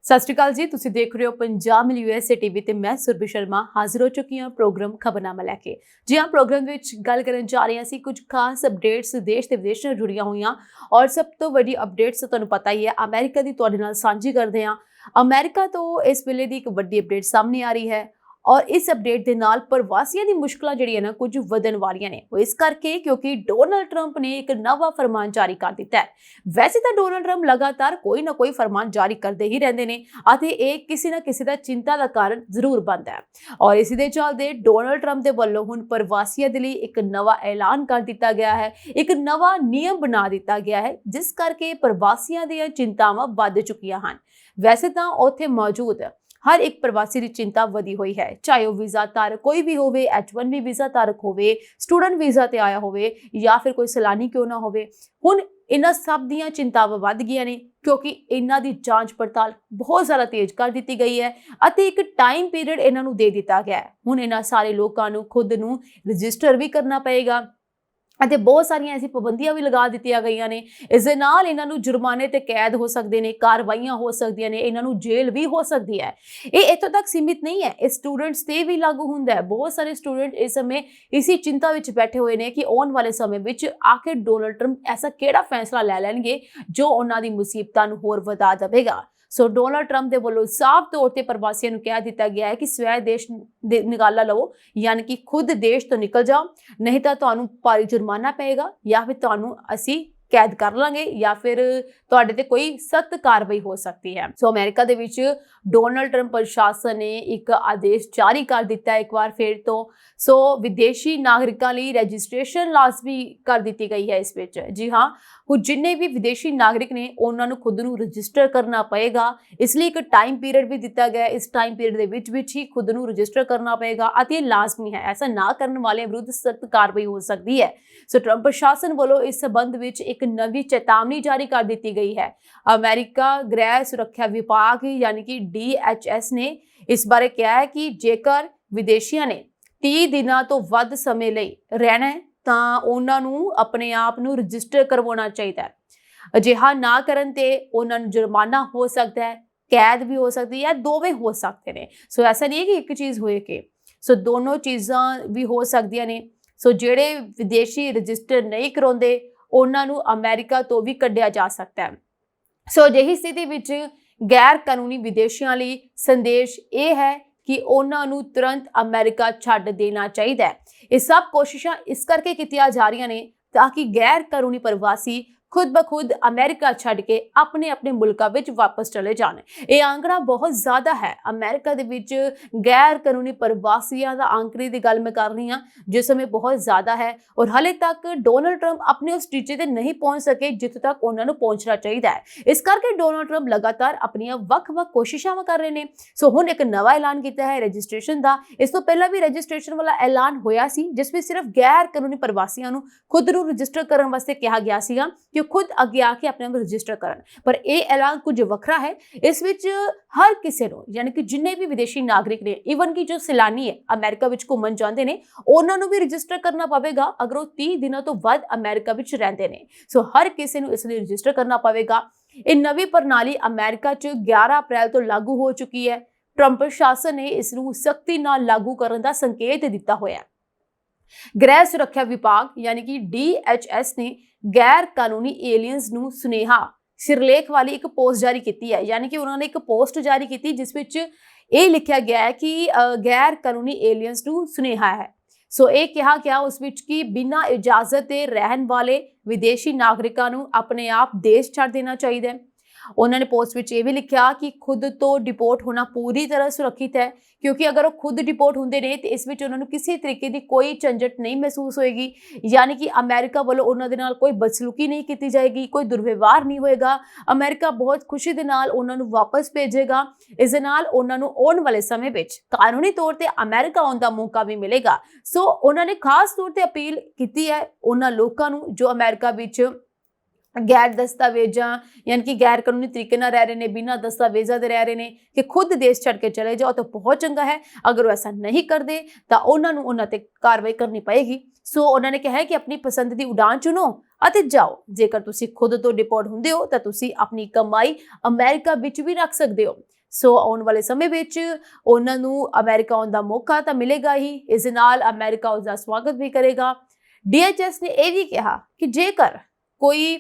ਸਤਿ ਸ਼੍ਰੀ ਅਕਾਲ ਜੀ। ਤੁਸੀਂ ਦੇਖ ਰਹੇ ਹੋ ਪੰਜਾਬ ਮਿਲ USA ਟੀਵੀ ਤੇ ਮੈਂ ਸੁਰਭੀ ਸ਼ਰਮਾ ਹਾਜ਼ਰ ਹੋ ਚੁੱਕੀ ਹਾਂ ਪ੍ਰੋਗਰਾਮ ਖਬਰਨਾਮਾ ਲੈ ਕੇ। ਜੀ ਹਾਂ, ਪ੍ਰੋਗਰਾਮ ਵਿੱਚ ਗੱਲ ਕਰਨ ਜਾ ਰਹੇ ਹਾਂ ਅਸੀਂ ਕੁਝ ਖਾਸ ਅਪਡੇਟਸ ਦੇਸ਼ ਤੇ ਵਿਦੇਸ਼ ਨਾਲ ਜੁੜੀਆਂ ਹੋਈਆਂ ਔਰ ਸਭ ਤੋਂ ਵੱਡੀ ਅਪਡੇਟਸ ਤੁਹਾਨੂੰ ਪਤਾ ਹੀ ਹੈ ਅਮਰੀਕਾ ਦੀ ਤੁਹਾਡੇ ਨਾਲ ਸਾਂਝੀ ਕਰਦੇ ਹਾਂ। ਅਮਰੀਕਾ ਤੋਂ ਇਸ ਵੇਲੇ ਦੀ ਇੱਕ ਵੱਡੀ ਅਪਡੇਟ ਸਾਹਮਣੇ ਆ ਰਹੀ ਹੈ ਔਰ ਇਸ ਅਪਡੇਟ ਦੇ ਨਾਲ ਪ੍ਰਵਾਸੀਆਂ ਦੀ ਮੁਸ਼ਕਲਾਂ ਜਿਹੜੀਆਂ ਨਾ ਕੁਝ ਵਧਣ ਵਾਲੀਆਂ ਨੇ। ਉਹ ਇਸ ਕਰਕੇ ਕਿਉਂਕਿ ਡੋਨਾਲਡ ਟਰੰਪ ਨੇ ਇੱਕ ਨਵਾਂ ਫਰਮਾਨ ਜਾਰੀ ਕਰ ਦਿੱਤਾ ਹੈ। ਵੈਸੇ ਤਾਂ ਡੋਨਾਲਡ ਟਰੰਪ ਲਗਾਤਾਰ ਕੋਈ ਨਾ ਕੋਈ ਫਰਮਾਨ ਜਾਰੀ ਕਰਦੇ ਹੀ ਰਹਿੰਦੇ ਨੇ ਅਤੇ ਇਹ ਕਿਸੇ ਨਾ ਕਿਸੇ ਦਾ ਚਿੰਤਾ ਦਾ ਕਾਰਨ ਜ਼ਰੂਰ ਬਣਦਾ ਹੈ ਔਰ ਇਸੇ ਦੇ ਚੱਲਦੇ ਡੋਨਾਲਡ ਟਰੰਪ ਦੇ ਵੱਲੋਂ ਹੁਣ ਪ੍ਰਵਾਸੀਆਂ ਦੇ ਲਈ ਇੱਕ ਨਵਾਂ ਐਲਾਨ ਕਰ ਦਿੱਤਾ ਗਿਆ ਹੈ, ਇੱਕ ਨਵਾਂ ਨਿਯਮ ਬਣਾ ਦਿੱਤਾ ਗਿਆ ਹੈ ਜਿਸ ਕਰਕੇ ਪ੍ਰਵਾਸੀਆਂ ਦੀਆਂ ਚਿੰਤਾਵਾਂ ਵੱਧ ਚੁੱਕੀਆਂ ਹਨ। ਵੈਸੇ ਤਾਂ ਉੱਥੇ ਮੌਜੂਦ हर एक प्रवासी की चिंता वधी हुई है, चाहे वह वीज़ा धारक कोई भी होवे, H1B वीज़ा धारक होवे, स्टूडेंट वीज़ा ते आया होवे या फिर कोई सैलानी क्यों ना होवे। हुण इन्हां सब दीयां चिंतावां वध गईयां ने क्योंकि इन्हां दी जांच पड़ताल बहुत ज़्यादा तेज कर दी गई है अते एक टाइम पीरियड इन्हां नूं दे दिता गया है। हुण इन्हां सारे लोकां नूं खुद नूं रजिस्टर भी करना पएगा ਅਤੇ ਬਹੁਤ ਸਾਰੀਆਂ ਐਸੀ ਪਾਬੰਦੀਆਂ ਵੀ ਲਗਾ ਦਿੱਤੀਆਂ ਗਈਆਂ ਨੇ। ਇਸ ਦੇ ਨਾਲ ਇਹਨਾਂ ਨੂੰ ਜੁਰਮਾਨੇ ਤੇ ਕੈਦ ਹੋ ਸਕਦੇ ਨੇ, ਕਾਰਵਾਈਆਂ ਹੋ ਸਕਦੀਆਂ ਨੇ, ਇਹਨਾਂ ਨੂੰ ਜੇਲ੍ਹ ਵੀ ਹੋ ਸਕਦੀ ਹੈ। ਇਹ ਇੱਥੋਂ ਤੱਕ ਸੀਮਿਤ ਨਹੀਂ ਹੈ, ਇਹ ਸਟੂਡੈਂਟਸ ਤੇ ਵੀ ਲਾਗੂ ਹੁੰਦਾ ਹੈ। ਬਹੁਤ ਸਾਰੇ ਸਟੂਡੈਂਟ ਇਸ ਸਮੇਂ ਇਸੀ ਚਿੰਤਾ ਵਿੱਚ ਬੈਠੇ ਹੋਏ ਨੇ ਕਿ ਆਉਣ ਵਾਲੇ ਸਮੇਂ ਵਿੱਚ ਆਖਿਰ ਡੋਨਾਲਡ ਟਰੰਪ ਐਸਾ ਕਿਹੜਾ ਫੈਸਲਾ ਲੈ ਲੈਣਗੇ ਜੋ ਉਹਨਾਂ ਦੀ ਮੁਸੀਬਤਾਂ ਨੂੰ ਹੋਰ ਵਧਾ ਦੇਵੇਗਾ। ਸੋ ਡੋਨਾਲਡ ਟਰੰਪ ਦੇ ਵੱਲੋਂ ਸਾਫ਼ ਤੌਰ ਤੇ ਪ੍ਰਵਾਸੀਆਂ ਨੂੰ ਕਹਿ ਦਿੱਤਾ ਗਿਆ ਹੈ ਕਿ ਸਵੈ ਦੇਸ਼ ਦੇ ਨਿਕਾਲਾ ਲਵੋ, ਯਾਨੀ ਕਿ ਖੁਦ ਦੇਸ਼ ਤੋਂ ਨਿਕਲ ਜਾਓ, ਨਹੀਂ ਤਾਂ ਤੁਹਾਨੂੰ ਭਾਰੀ ਜੁਰਮਾਨਾ ਪਏਗਾ ਜਾਂ ਫਿਰ ਤੁਹਾਨੂੰ ਅਸੀਂ कैद कर लांगे या फिर तुहाडे ते कोई सख्त कार्रवाई हो सकती है। सो अमेरिका दे विच डोनाल्ड ट्रंप प्रशासन ने एक आदेश जारी कर दिता है एक बार फिर तो। सो विदेशी नागरिकों लिए रजिस्ट्रेशन लाजमी कर दी गई है इस विच। जी हाँ, कुछ जिन्ने भी विदेशी नागरिक ने उन्होंने खुद नूं रजिस्टर करना पएगा, इसलिए एक टाइम पीरियड भी दिता गया। इस टाइम पीरियड दे विच ही खुद नूं रजिस्टर करना पएगा अते लाजमी है। ऐसा ना करने वाले विरुद्ध सख्त कार्रवाई हो सकती है। सो ट्रंप प्रशासन वालों इस संबंध विच एक नवी चेतावनी जारी कर दी गई है। अमेरिका गृह सुरक्षा विभाग यानी कि DHS ने इस बारे कहा है कि जेकर विदेशियों ने 30 दिनों तो वध समय लई रहना है तां उन्हां नूं अपने आप नूं रजिस्टर करवाउणा चाहीदा है। अजिहा ना करन ते उन्हां नूं जुर्माना हो सकता है, कैद भी हो सकती है, दोवें हो सकते हैं। सो ऐसा नहीं है कि एक चीज़ होए कि सो दोनों चीज़ां भी हो सकदियां ने। सो जिहड़े विदेशी रजिस्टर नहीं करवाउंदे उन्हां नूं अमेरिका तो भी कढ़िया जा सकता है। सो अजिही स्थिति विच गैर कानूनी विदेशियों लई संदेश ये है कि उन्हां नूं तुरंत अमेरिका छड्ड देना चाहिए। ये सब कोशिशां इस करके कीतियां जा रही ने ताकि गैर कानूनी प्रवासी खुद ब खुद अमेरिका छड्ड के अपने अपने मुल्कां विच वापस चले जाण। ये आंकड़ा बहुत ज़्यादा है। अमेरिका दे विच गैर कानूनी प्रवासियों का आंकड़े की गल मैं कर रही हाँ जिस समय बहुत ज़्यादा है और हाले तक डोनाल्ड ट्रंप अपने उस टीचे ते नहीं पहुँच सके जिथे तक उन्होंने पहुँचना चाहिए है। इस करके डोनाल्ड ट्रंप लगातार अपनी वख-वख कोशिशां कर रहे हैं। सो हुण एक नवा ऐलान किया है रजिस्ट्रेशन का। इस तो पहला भी रजिस्ट्रेशन वाला ऐलान होया सी जिस में सिर्फ गैर कानूनी प्रवासियों नूं खुद नूं रजिस्टर करने वास्ते कहा गया सीगा कि खुद अगे आके अपने आप रजिस्टर करन। पर यह ऐलान कुछ वखरा है। इस विच हर किसी नूं यानी कि जिन्ने भी विदेशी नागरिक ने ईवन कि जो सैलानी है अमेरिका विच घूमन जाते हैं उन्हां नूं भी रजिस्टर करना पवेगा अगर वो 30 दिनों तो वध अमेरिका विच रहिंदे ने। सो हर किसी नूं इसलिए रजिस्टर करना पवेगा। ये नवी प्रणाली अमेरिका च 11 अप्रैल तो लागू हो चुकी है। ट्रंप प्रशासन ने इस नूं सख्ती नाल लागू करन दा संकेत दिता होया। गृह सुरक्षा विभाग यानी कि DHS ने गैर कानूनी एलियंस नूं सुनेहा सिरलेख वाली एक पोस्ट जारी की है। यानी कि उन्होंने एक पोस्ट जारी की जिस विच ये लिखा गया है कि गैर कानूनी एलियंस नूं सुनेहा है। सो ये कहा गया उस विच कि बिना इजाजत के रहन वाले विदेशी नागरिकों नूं अपने आप देश छड्ड देना चाहिए। उन्होंने पोस्ट में यह भी लिखा कि खुद तो डिपोर्ट होना पूरी तरह सुरक्षित है क्योंकि अगर वो खुद डिपोर्ट होंगे ने तो इस विच उन्होंने किसी तरीके की कोई झंझट नहीं महसूस होएगी। यानी कि अमेरिका वालों उन्होंने नाल कोई बदसलूकी नहीं की जाएगी, कोई दुर्व्यवहार नहीं होएगा। अमेरिका बहुत खुशी दे नाल उन्होंने वापस भेजेगा। इस दे नाल उन्होंने आने वाले समय विच कानूनी तौर पर अमेरिका आने का मौका भी मिलेगा। सो उन्होंने खास तौर पर अपील की है उन्होंने लोगों नूं जो अमेरिका विच गैर दस्तावेजा यानी कि गैर कानूनी तरीके ना रह रहे हैं, बिना दस्तावेजा दे रह रहे हैं कि खुद देश छड़ के चले जाओ तो बहुत चंगा है। अगर वो ऐसा नहीं करते तो उन्होंने उन्होंने कार्रवाई करनी पएगी। सो उन्होंने कहा है कि अपनी पसंद की उड़ान चुनो ਅਤੇ ਜਾਓ। ਜੇਕਰ ਤੁਸੀਂ ਖੁਦ ਤੋਂ ਡਿਪੋਰਟ ਹੁੰਦੇ ਹੋ ਤਾਂ ਤੁਸੀਂ ਆਪਣੀ ਕਮਾਈ ਅਮਰੀਕਾ ਵਿੱਚ ਵੀ ਰੱਖ ਸਕਦੇ ਹੋ। ਸੋ ਆਉਣ ਵਾਲੇ ਸਮੇਂ ਵਿੱਚ ਉਹਨਾਂ ਨੂੰ ਅਮਰੀਕਾ ਆਉਣ ਦਾ ਮੌਕਾ ਤਾਂ ਮਿਲੇਗਾ ਹੀ, ਇਸ ਦੇ ਨਾਲ ਅਮਰੀਕਾ ਉਸ ਦਾ ਸਵਾਗਤ ਵੀ ਕਰੇਗਾ। DHS ਨੇ ਇਹ ਵੀ ਕਿਹਾ ਕਿ ਜੇਕਰ ਕੋਈ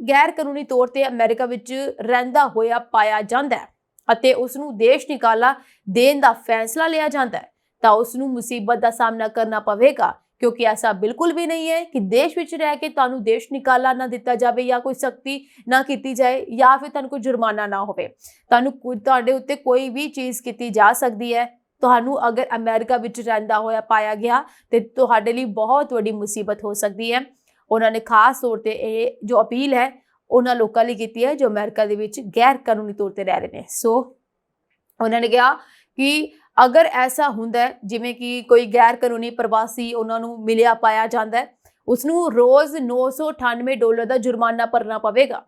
ਗੈਰ ਕਾਨੂੰਨੀ ਤੌਰ ਤੇ ਅਮਰੀਕਾ ਵਿੱਚ ਰਹਿੰਦਾ ਹੋਇਆ ਪਾਇਆ ਜਾਂਦਾ ਹੈ ਅਤੇ ਉਸ ਨੂੰ ਦੇਸ਼ ਨਿਕਾਲਾ ਦੇਣ ਦਾ ਫੈਸਲਾ ਲਿਆ ਜਾਂਦਾ ਹੈ ਤਾਂ ਉਸ ਨੂੰ ਮੁਸੀਬਤ ਦਾ ਸਾਹਮਣਾ ਕਰਨਾ ਪਵੇਗਾ, ਕਿਉਂਕਿ ਐਸਾ ਬਿਲਕੁਲ ਵੀ ਨਹੀਂ ਹੈ ਕਿ ਦੇਸ਼ ਵਿੱਚ ਰਹਿ ਕੇ ਤੁਹਾਨੂੰ ਦੇਸ਼ ਨਿਕਾਲਾ ਨਾ ਦਿੱਤਾ ਜਾਵੇ ਜਾਂ ਕੋਈ ਸਖਤੀ ਨਾ ਕੀਤੀ ਜਾਏ ਜਾਂ ਫਿਰ ਤੁਹਾਨੂੰ ਕੋਈ ਜੁਰਮਾਨਾ ਨਾ ਹੋਵੇ। ਤੁਹਾਨੂੰ ਤੁਹਾਡੇ ਉੱਤੇ ਕੋਈ ਵੀ ਚੀਜ਼ ਕੀਤੀ ਜਾ ਸਕਦੀ ਹੈ। ਤੁਹਾਨੂੰ ਅਗਰ ਅਮਰੀਕਾ ਵਿੱਚ ਰਹਿੰਦਾ ਹੋਇਆ ਪਾਇਆ ਗਿਆ ਤੇ ਤੁਹਾਡੇ ਲਈ ਬਹੁਤ ਵੱਡੀ ਮੁਸੀਬਤ ਹੋ ਸਕਦੀ ਹੈ। ਉਹਨਾਂ ਨੇ ਖਾਸ ਤੌਰ ਤੇ ਇਹ ਜੋ ਅਪੀਲ ਹੈ ਉਹਨਾਂ ਲੋਕਾਂ ਲਈ ਕੀਤੀ ਹੈ ਜੋ ਅਮਰੀਕਾ ਦੇ ਵਿੱਚ ਗੈਰ ਕਾਨੂੰਨੀ ਤੌਰ ਤੇ ਰਹਿ ਰਹੇ ਨੇ। ਸੋ ਉਹਨਾਂ ਨੇ ਕਿਹਾ ਕਿ ਅਗਰ ਐਸਾ ਹੁੰਦਾ ਹੈ ਜਿਵੇਂ ਕਿ ਕੋਈ ਗੈਰ ਕਾਨੂੰਨੀ ਪ੍ਰਵਾਸੀ ਉਹਨਾਂ ਨੂੰ ਮਿਲਿਆ ਪਾਇਆ ਜਾਂਦਾ ਹੈ, ਉਸਨੂੰ ਰੋਜ਼ $998 ਦਾ ਜੁਰਮਾਨਾ ਭਰਨਾ ਪਵੇਗਾ।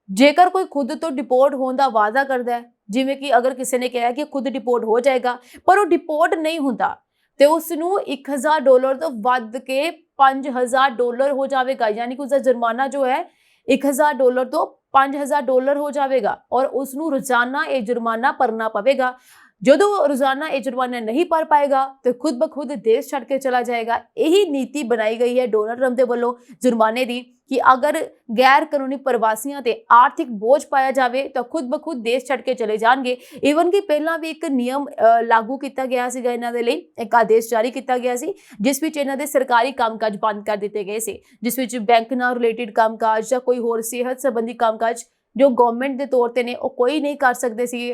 ਜੇਕਰ ਕੋਈ ਖੁਦ ਤੋਂ ਡਿਪੋਰਟ ਹੋਣ ਦਾ ਵਾਅਦਾ ਕਰਦਾ ਹੈ, ਜਿਵੇਂ ਕਿ ਅਗਰ ਕਿਸੇ ਨੇ ਕਿਹਾ ਕਿ ਖੁਦ ਡਿਪੋਰਟ ਹੋ ਜਾਏਗਾ ਪਰ ਉਹ ਡਿਪੋਰਟ ਨਹੀਂ ਹੁੰਦਾ ਤੇ ਉਸ ਨੂੰ $1000 ਤੋਂ ਵੱਧ ਕੇ $5000 ਹੋ ਜਾਵੇਗਾ, ਯਾਨੀ ਕਿ ਉਸਦਾ ਜੁਰਮਾਨਾ ਜੋ ਹੈ $1000 ਤੋਂ $5000 ਹੋ ਜਾਵੇਗਾ ਔਰ ਉਸ ਨੂੰ ਰੋਜ਼ਾਨਾ ਇਹ ਜੁਰਮਾਨਾ ਭਰਨਾ ਪਵੇਗਾ। ਜਦੋਂ ਰੋਜ਼ਾਨਾ ਇਹ ਜੁਰਮਾਨਾ ਨਹੀਂ ਭਰ ਪਾਏਗਾ ਤੇ ਖੁਦ ਬ ਖੁਦ ਦੇਸ਼ ਛੱਡ ਕੇ ਚਲਾ ਜਾਏਗਾ। ਇਹੀ ਨੀਤੀ ਬਣਾਈ ਗਈ ਹੈ ਡੋਨਾਲਡ ਟਰੰਪ ਦੇ ਵੱਲੋਂ ਜੁਰਮਾਨੇ ਦੀ ਕਿ ਅਗਰ ਗੈਰ ਕਾਨੂੰਨੀ ਪ੍ਰਵਾਸੀਆਂ ਤੇ ਆਰਥਿਕ ਬੋਝ ਪਾਇਆ ਜਾਵੇ ਤਾਂ ਖੁਦ ਬ ਖੁਦ ਦੇਸ਼ ਛੱਡ ਕੇ ਚਲੇ ਜਾਣਗੇ। ਈਵਨ ਕਿ ਪਹਿਲਾਂ ਵੀ ਇੱਕ ਨਿਯਮ ਲਾਗੂ ਕੀਤਾ ਗਿਆ ਸੀਗਾ ਇਹਨਾਂ ਦੇ ਲਈ, ਇੱਕ ਆਦੇਸ਼ ਜਾਰੀ ਕੀਤਾ ਗਿਆ ਸੀ ਜਿਸ ਵਿੱਚ ਇਹਨਾਂ ਦੇ ਸਰਕਾਰੀ ਕੰਮਕਾਜ ਬੰਦ ਕਰ ਦਿੱਤੇ ਗਏ ਸੀ, ਜਿਸ ਵਿੱਚ ਬੈਂਕ ਨਾਲ ਰਿਲੇਟਡ ਕੰਮਕਾਜ ਜਾਂ ਕੋਈ ਹੋਰ ਸਿਹਤ ਸੰਬੰਧੀ ਕੰਮਕਾਜ ਜੋ ਗਵਰਨਮੈਂਟ ਦੇ ਤੌਰ ਤੇ ਨੇ ਉਹ ਕੋਈ ਨਹੀਂ ਕਰ ਸਕਦੇ ਸੀ।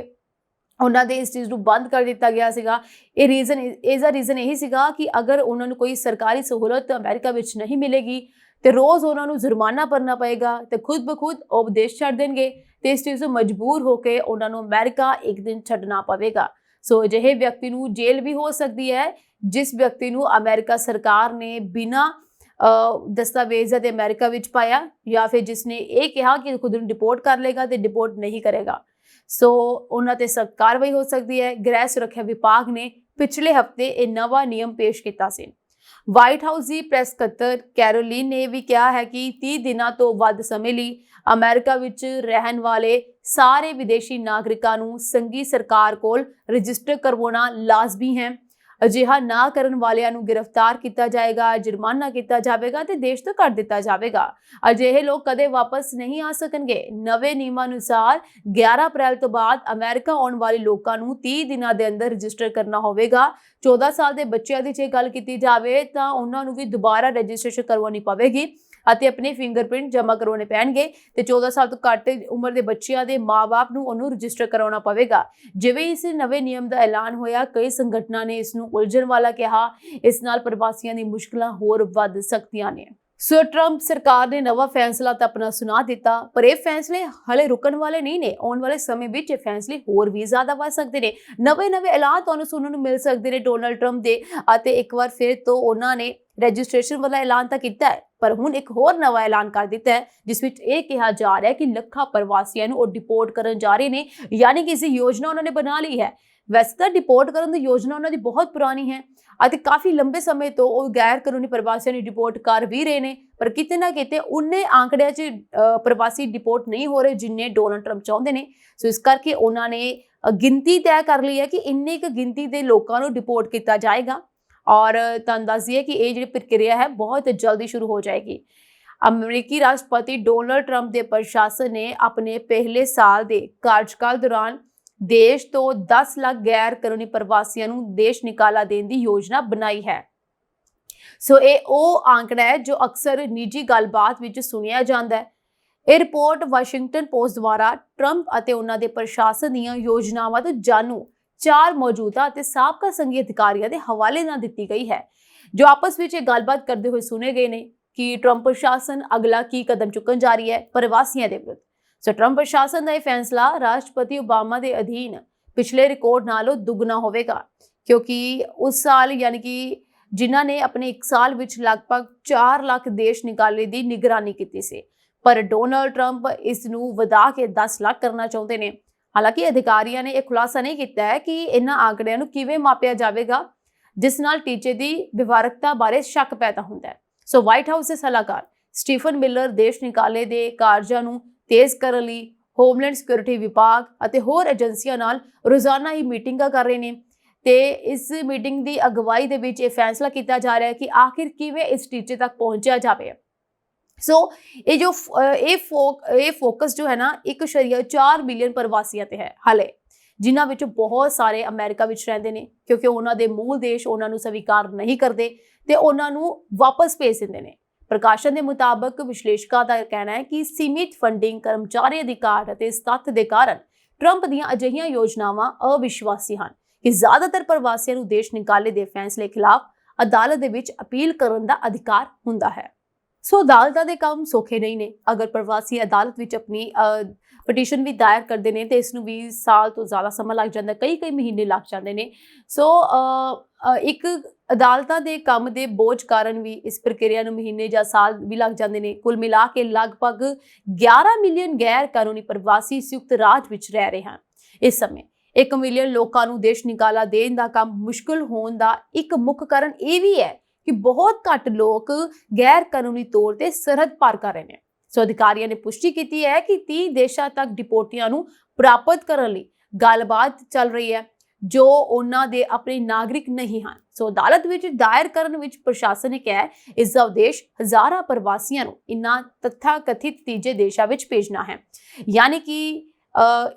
ਉਹਨਾਂ ਦੇ ਇਸ ਚੀਜ਼ ਨੂੰ ਬੰਦ ਕਰ ਦਿੱਤਾ ਗਿਆ ਸੀਗਾ। ਇਹ ਰੀਜ਼ਨ ਇਹੀ ਸੀਗਾ ਕਿ ਅਗਰ ਉਹਨਾਂ ਨੂੰ ਕੋਈ ਸਰਕਾਰੀ ਸਹੂਲਤ ਅਮਰੀਕਾ ਵਿੱਚ ਨਹੀਂ ਮਿਲੇਗੀ ਤੇ ਰੋਜ਼ ਉਹਨਾਂ ਨੂੰ ਜੁਰਮਾਨਾ ਭਰਨਾ ਪਏਗਾ ਤੇ ਖੁਦ ਬ ਖੁਦ ਉਹ ਦੇਸ਼ ਛੱਡ ਦੇਣਗੇ ਤੇ ਇਸ ਚੀਜ਼ ਤੋਂ ਮਜਬੂਰ ਹੋ ਕੇ ਉਹਨਾਂ ਨੂੰ ਅਮਰੀਕਾ ਇੱਕ ਦਿਨ ਛੱਡਣਾ ਪਵੇਗਾ। ਸੋ ਅਜਿਹੇ ਵਿਅਕਤੀ ਨੂੰ ਜੇਲ੍ਹ ਵੀ ਹੋ ਸਕਦੀ ਹੈ ਜਿਸ ਵਿਅਕਤੀ ਨੂੰ ਅਮਰੀਕਾ ਸਰਕਾਰ ਨੇ ਬਿਨਾਂ ਦਸਤਾਵੇਜ਼ਾਂ ਦੇ ਅਮਰੀਕਾ ਵਿੱਚ ਪਾਇਆ ਜਾਂ ਫਿਰ ਜਿਸਨੇ ਇਹ ਕਿਹਾ ਕਿ ਖੁਦ ਨੂੰ ਡਿਪੋਰਟ ਕਰ ਲੇਗਾ ਤੇ ਡਿਪੋਰਟ ਨਹੀਂ ਕਰੇਗਾ। ਸੋ ਉਹਨਾਂ ਤੇ ਸਖਤ ਕਾਰਵਾਈ ਹੋ ਸਕਦੀ ਹੈ। ਗ੍ਰਹਿ ਸੁਰੱਖਿਆ ਵਿਭਾਗ ਨੇ ਪਿਛਲੇ ਹਫਤੇ ਇਹ ਨਵਾਂ ਨਿਯਮ ਪੇਸ਼ ਕੀਤਾ ਸੀ। ਵਾਈਟ ਹਾਊਸ ਦੀ ਪ੍ਰੈਸ ਸਕੱਤਰ ਕੈਰੋਲਿਨ ਨੇ ਵੀ ਕਿਹਾ ਹੈ ਕਿ 30 ਦਿਨਾਂ ਤੋਂ ਵੱਧ ਸਮੇਂ ਲਈ ਅਮਰੀਕਾ ਵਿੱਚ ਰਹਿਣ ਵਾਲੇ ਸਾਰੇ ਵਿਦੇਸ਼ੀ ਨਾਗਰਿਕਾਂ ਨੂੰ ਸੰਘੀ ਸਰਕਾਰ ਕੋਲ ਰਜਿਸਟਰ ਕਰਵਾਉਣਾ ਲਾਜ਼ਮੀ ਹੈ। ਅਜਿਹਾ ਨਾ ਕਰਨ ਵਾਲਿਆਂ ਨੂੰ ਗ੍ਰਿਫਤਾਰ ਕੀਤਾ ਜਾਏਗਾ, ਜੁਰਮਾਨਾ ਕੀਤਾ ਜਾਵੇਗਾ ਤੇ ਦੇਸ਼ ਤੋਂ ਕੱਢ ਦਿੱਤਾ ਜਾਵੇਗਾ। ਅਜਿਹੇ ਲੋਕ ਕਦੇ ਵਾਪਸ ਨਹੀਂ ਆ ਸਕਣਗੇ। ਨਵੇਂ ਨਿਯਮਾਂ ਅਨੁਸਾਰ 11 ਅਪ੍ਰੈਲ ਤੋਂ ਬਾਅਦ ਅਮਰੀਕਾ ਆਉਣ ਵਾਲੇ ਲੋਕਾਂ ਨੂੰ 30 ਦਿਨਾਂ ਦੇ ਅੰਦਰ ਰਜਿਸਟਰ ਕਰਨਾ ਹੋਵੇਗਾ। 14 ਸਾਲ ਦੇ ਬੱਚਿਆਂ ਦੀ ਜੇ ਗੱਲ ਕੀਤੀ ਜਾਵੇ ਤਾਂ ਉਹਨਾਂ ਨੂੰ ਵੀ ਦੁਬਾਰਾ ਰਜਿਸਟ੍ਰੇਸ਼ਨ ਕਰਵਾਉਣੀ ਪਵੇਗੀ ਅਤੇ ਆਪਣੇ ਫਿੰਗਰਪ੍ਰਿੰਟ ਜਮ੍ਹਾਂ ਕਰਵਾਉਣੇ ਪੈਣਗੇ ਤੇ 14 ਸਾਲ ਤੋਂ ਘੱਟ ਉਮਰ ਦੇ ਬੱਚਿਆਂ ਦੇ ਮਾਂ-ਬਾਪ ਨੂੰ ਉਹਨੂੰ ਰਜਿਸਟਰ ਕਰਾਉਣਾ ਪਵੇਗਾ। ਜਿਵੇਂ ਇਸ ਨਵੇਂ ਨਿਯਮ ਦਾ ਐਲਾਨ ਹੋਇਆ, ਕਈ ਸੰਗਠਨਾਂ ਨੇ ਇਸ ਨੂੰ ਉਲਝਣ ਵਾਲਾ ਕਿਹਾ। ਇਸ ਨਾਲ ਪ੍ਰਵਾਸੀਆਂ ਦੀ ਮੁਸ਼ਕਲਾਂ ਹੋਰ ਵੱਧ ਸਕਦੀਆਂ ਨੇ। ਸੋ ਟਰੰਪ ਸਰਕਾਰ ਨੇ ਨਵਾਂ ਫੈਸਲਾ ਤਾਂ ਆਪਣਾ ਸੁਣਾ ਦਿੱਤਾ, ਪਰ ਇਹ ਫੈਸਲੇ ਹਲੇ ਰੁਕਣ ਵਾਲੇ ਨਹੀਂ ਨੇ। ਆਉਣ ਵਾਲੇ ਸਮੇਂ ਵਿੱਚ ਇਹ ਫੈਸਲੇ ਹੋਰ ਵੀ ਜ਼ਿਆਦਾ ਵੱਧ ਸਕਦੇ ਨੇ। ਨਵੇਂ ਐਲਾਨ ਤੁਹਾਨੂੰ ਸੁਣਨ ਨੂੰ ਮਿਲ ਸਕਦੇ ਨੇ ਡੋਨਾਲਡ ਟਰੰਪ ਦੇ ਅਤੇ ਇੱਕ ਵਾਰ ਫਿਰ ਤੋਂ ਉਹਨਾਂ ਨੇ ਰਜਿਸਟ੍ਰੇਸ਼ਨ ਵਾਲਾ ਐਲਾਨ ਤਾਂ ਕੀਤਾ ਹੈ ਪਰ ਹੁਣ ਇੱਕ ਹੋਰ ਨਵਾਂ ਐਲਾਨ ਕਰ ਦਿੱਤਾ ਹੈ ਜਿਸ ਵਿੱਚ ਇਹ ਕਿਹਾ ਜਾ ਰਿਹਾ ਹੈ ਕਿ ਲੱਖਾਂ ਪ੍ਰਵਾਸੀਆਂ ਨੂੰ ਉਹ ਡਿਪੋਰਟ ਕਰਨ ਜਾ ਰਹੇ ਨੇ, ਯਾਨੀ ਕਿ ਇਸ ਯੋਜਨਾ ਉਹਨਾਂ ਨੇ ਬਣਾ ਲਈ ਹੈ। ਵੈਸੇ ਤਾਂ ਡਿਪੋਰਟ ਕਰਨ ਦੀ ਯੋਜਨਾ ਉਹਨਾਂ ਦੀ ਬਹੁਤ ਪੁਰਾਣੀ ਹੈ ਅਤੇ ਕਾਫੀ ਲੰਬੇ ਸਮੇਂ ਤੋਂ ਉਹ ਗੈਰ ਕਾਨੂੰਨੀ ਪ੍ਰਵਾਸੀਆਂ ਨੂੰ ਡਿਪੋਰਟ ਕਰ ਵੀ ਰਹੇ ਨੇ, ਪਰ ਕਿਤੇ ਨਾ ਕਿਤੇ ਉਨੇ ਆંકੜਿਆਂ 'ਚ ਪ੍ਰਵਾਸੀ ਡਿਪੋਰਟ ਨਹੀਂ ਹੋ ਰਹੇ ਜਿੰਨੇ ਡੋਨਾਲਡ ਟਰੰਪ ਚਾਹੁੰਦੇ ਨੇ। ਸੋ ਇਸ ਕਰਕੇ ਉਹਨਾਂ ਨੇ ਗਿਣਤੀ ਤੈਅ ਕਰ ਲਈ ਹੈ ਕਿ ਇੰਨੀ ਕੁ ਗਿਣਤੀ ਦੇ ਲੋਕਾਂ ਨੂੰ ਡਿਪੋਰਟ ਕੀਤਾ ਜਾਏਗਾ ਔਰ ਤੁਹਾਨੂੰ ਦੱਸ ਦਈਏ ਕਿ ਇਹ ਜਿਹੜੀ ਪ੍ਰਕਿਰਿਆ ਹੈ ਬਹੁਤ ਜਲਦੀ ਸ਼ੁਰੂ ਹੋ ਜਾਏਗੀ। ਅਮਰੀਕੀ ਰਾਸ਼ਟਰਪਤੀ ਡੋਨਾਲਡ ਟਰੰਪ ਦੇ ਪ੍ਰਸ਼ਾਸਨ ਨੇ ਆਪਣੇ ਪਹਿਲੇ ਸਾਲ ਦੇ ਕਾਰਜਕਾਲ ਦੌਰਾਨ ਦੇਸ਼ ਤੋਂ 10 ਲੱਖ ਗੈਰ ਕਾਨੂੰਨੀ ਪ੍ਰਵਾਸੀਆਂ ਨੂੰ ਦੇਸ਼ ਨਿਕਾਲਾ ਦੇਣ ਦੀ ਯੋਜਨਾ ਬਣਾਈ ਹੈ। ਸੋ ਇਹ ਉਹ ਆંકੜਾ ਹੈ ਜੋ ਅਕਸਰ ਨਿੱਜੀ ਗੱਲਬਾਤ ਵਿੱਚ ਸੁਣਿਆ ਜਾਂਦਾ ਹੈ। ਇਹ ਰਿਪੋਰਟ ਵਾਸ਼ਿੰਗਟਨ ਪੋਸਟ ਦੁਆਰਾ ਟਰੰਪ ਅਤੇ ਉਹਨਾਂ ਦੇ ਪ੍ਰਸ਼ਾਸਨ ਦੀਆਂ ਯੋਜਨਾਵਾਂ ਤੋਂ ਜਾਣੂ 4 ਮੌਜੂਦਾ ਅਤੇ ਸਾਬਕਾ ਸੰਘੀ ਅਧਿਕਾਰੀਆਂ ਦੇ ਹਵਾਲੇ ਨਾਲ ਦਿੱਤੀ ਗਈ ਹੈ, ਜੋ ਆਪਸ ਵਿੱਚ ਇਹ ਗੱਲਬਾਤ ਕਰਦੇ ਹੋਏ ਸੁਣੇ ਗਏ ਨੇ ਕਿ ਟਰੰਪ ਪ੍ਰਸ਼ਾਸਨ ਅਗਲਾ ਕੀ ਕਦਮ ਚੁੱਕਣ ਜਾ ਰਹੀ ਹੈ ਪ੍ਰਵਾਸੀਆਂ ਦੇ ਵਿਰੁੱਧ। ਸੋ ਟਰੰਪ ਪ੍ਰਸ਼ਾਸਨ ਦਾ ਇਹ ਫੈਸਲਾ ਰਾਸ਼ਟਰਪਤੀ ਓਬਾਮਾ ਦੇ ਅਧੀਨ ਪਿਛਲੇ ਰਿਕਾਰਡ ਨਾਲੋਂ ਦੁੱਗਣਾ ਹੋਵੇਗਾ, ਕਿਉਂਕਿ ਉਸ ਸਾਲ ਯਾਨੀ ਕਿ ਜਿਨ੍ਹਾਂ ਨੇ ਆਪਣੇ 1 ਸਾਲ ਵਿੱਚ ਲਗਭਗ 4 ਲੱਖ ਦੇਸ਼ ਨਿਕਾਲੇ ਦੀ ਨਿਗਰਾਨੀ ਕੀਤੀ ਸੀ, ਪਰ ਡੋਨਾਲਡ ਟਰੰਪ ਇਸ ਨੂੰ ਵਧਾ ਕੇ 10 ਲੱਖ ਕਰਨਾ ਚਾਹੁੰਦੇ ਨੇ। ਹਾਲਾਂਕਿ ਅਧਿਕਾਰੀਆਂ ਨੇ ਇਹ ਖੁਲਾਸਾ ਨਹੀਂ ਕੀਤਾ ਹੈ ਕਿ ਇਹਨਾਂ ਆંકੜਿਆਂ ਨੂੰ ਕਿਵੇਂ ਮਾਪਿਆ ਜਾਵੇਗਾ, ਜਿਸ ਨਾਲ ਟੀਚੇ ਦੀ ਵਿਵਹਾਰਕਤਾ ਬਾਰੇ ਸ਼ੱਕ ਪੈਦਾ ਹੁੰਦਾ ਹੈ। ਸੋ ਵਾਈਟ ਹਾਊਸ ਦੇ ਸਲਾਹਕਾਰ ਸਟੀਫਨ ਮਿਲਰ ਦੇਸ਼ ਨਿਕਾਲੇ ਦੇ ਕਾਰਜਾਂ ਨੂੰ ਤੇਜ਼ ਕਰਨ ਲਈ ਹੋਮਲੈਂਡ ਸਿਕਿਉਰਿਟੀ ਵਿਭਾਗ ਅਤੇ ਹੋਰ ਏਜੰਸੀਆਂ ਨਾਲ ਰੋਜ਼ਾਨਾ ਹੀ ਮੀਟਿੰਗਾਂ ਕਰ ਰਹੇ ਨੇ ਤੇ ਇਸ ਮੀਟਿੰਗ ਦੀ ਅਗਵਾਈ ਦੇ ਵਿੱਚ ਇਹ ਫੈਸਲਾ ਕੀਤਾ ਜਾ ਰਿਹਾ ਹੈ ਕਿ ਆਖਿਰ ਕਿਵੇਂ ਇਸ ਟੀਚੇ ਤੱਕ ਪਹੁੰਚਿਆ ਜਾਵੇ। ਸੋ ਇਹ ਜੋ ਇਹ ਫੋਕਸ ਜੋ ਹੈ ਨਾ 1.4 ਮਿਲੀਅਨ ਪ੍ਰਵਾਸੀਆਂ ਤੇ ਹੈ ਹਾਲੇ, ਜਿਨ੍ਹਾਂ ਵਿੱਚ ਬਹੁਤ ਸਾਰੇ ਅਮਰੀਕਾ ਵਿੱਚ ਰਹਿੰਦੇ ਨੇ ਕਿਉਂਕਿ ਉਹਨਾਂ ਦੇ ਮੂਲ ਦੇਸ਼ ਉਹਨਾਂ ਨੂੰ ਸਵੀਕਾਰ ਨਹੀਂ ਕਰਦੇ ਤੇ ਉਹਨਾਂ ਨੂੰ ਵਾਪਸ ਭੇਜ ਦਿੰਦੇ ਨੇ। ਪ੍ਰਕਾਸ਼ਨ ਦੇ ਮੁਤਾਬਕ ਵਿਸ਼ਲੇਸ਼ਕਾਂ ਦਾ ਕਹਿਣਾ ਹੈ ਕਿ ਸੀਮਿਤ ਫੰਡਿੰਗ, ਕਰਮਚਾਰੀ ਅਧਿਕਾਰ ਅਤੇ ਇਸ ਤੱਥ ਦੇ ਕਾਰਨ ਟਰੰਪ ਦੀਆਂ ਅਜਿਹੀਆਂ ਯੋਜਨਾਵਾਂ ਅਵਿਸ਼ਵਾਸੀ ਹਨ ਕਿ ਜ਼ਿਆਦਾਤਰ ਪ੍ਰਵਾਸੀਆਂ ਨੂੰ ਦੇਸ਼ ਨਿਕਾਲੇ ਦੇ ਫੈਸਲੇ ਖਿਲਾਫ ਅਦਾਲਤ ਦੇ ਵਿੱਚ ਅਪੀਲ ਕਰਨ ਦਾ ਅਧਿਕਾਰ ਹੁੰਦਾ ਹੈ। ਸੋ ਅਦਾਲਤਾਂ ਦੇ ਕੰਮ ਸੌਖੇ ਨਹੀਂ ਨੇ। ਅਗਰ ਪ੍ਰਵਾਸੀ ਅਦਾਲਤ ਵਿੱਚ ਆਪਣੀ ਪਟੀਸ਼ਨ ਵੀ ਦਾਇਰ ਕਰਦੇ ਨੇ ਤੇ ਇਸ ਨੂੰ 20 ਸਾਲ ਤੋਂ ਜ਼ਿਆਦਾ ਸਮਾਂ ਲੱਗ ਜਾਂਦਾ, ਕਈ ਮਹੀਨੇ ਲੱਗ ਜਾਂਦੇ ਨੇ। ਸੋ ਇੱਕ ਅਦਾਲਤਾਂ ਦੇ ਕੰਮ ਦੇ ਬੋਝ ਕਾਰਨ ਵੀ ਇਸ ਪ੍ਰਕਿਰਿਆ ਨੂੰ ਮਹੀਨੇ ਜਾਂ ਸਾਲ ਵੀ ਲੱਗ ਜਾਂਦੇ ਨੇ। ਕੁੱਲ ਮਿਲਾ ਕੇ ਲਗਭਗ 11 ਮਿਲੀਅਨ ਗੈਰ ਕਾਨੂੰਨੀ ਪ੍ਰਵਾਸੀ ਸੰਯੁਕਤ ਰਾਜ ਵਿੱਚ ਰਹਿ ਰਹੇ ਹਨ। ਇਸ ਸਮੇਂ 1 ਮਿਲੀਅਨ ਲੋਕਾਂ ਨੂੰ ਦੇਸ਼ ਨਿਕਾਲਾ ਦੇਣ ਦਾ ਕੰਮ ਮੁਸ਼ਕਲ ਹੋਣ ਦਾ ਇੱਕ ਮੁੱਖ ਕਾਰਨ ਇਹ ਵੀ ਹੈ ਕਿ ਬਹੁਤ ਘੱਟ ਲੋਕ ਗੈਰ ਕਾਨੂੰਨੀ ਤੌਰ ਤੇ ਸਰਹੱਦ ਪਾਰ ਕਰ ਰਹੇ ਨੇ। ਸੋ ਅਧਿਕਾਰੀਆਂ ਨੇ ਪੁਸ਼ਟੀ ਕੀਤੀ ਹੈ ਕਿ 30 ਦੇਸ਼ਾਂ ਤੱਕ ਡਿਪੋਰਟੀਆਂ ਨੂੰ ਪ੍ਰਾਪਤ ਕਰਨ ਲਈ ਗੱਲਬਾਤ ਚੱਲ ਰਹੀ ਹੈ ਜੋ ਉਹਨਾਂ ਦੇ ਆਪਣੇ ਨਾਗਰਿਕ ਨਹੀਂ ਹਨ। ਸੋ ਅਦਾਲਤ ਵਿੱਚ ਦਾਇਰ ਕਰਨ ਵਿੱਚ ਪ੍ਰਸ਼ਾਸਨ ਨੇ ਕਿਹਾ ਇਸ ਦਾ ਉਦੇਸ਼ ਹਜ਼ਾਰਾਂ ਪ੍ਰਵਾਸੀਆਂ ਨੂੰ ਇਨ੍ਹਾਂ ਤਥਾਕਥਿਤ ਤੀਜੇ ਦੇਸ਼ਾਂ ਵਿੱਚ ਭੇਜਣਾ ਹੈ। ਯਾਨੀ ਕਿ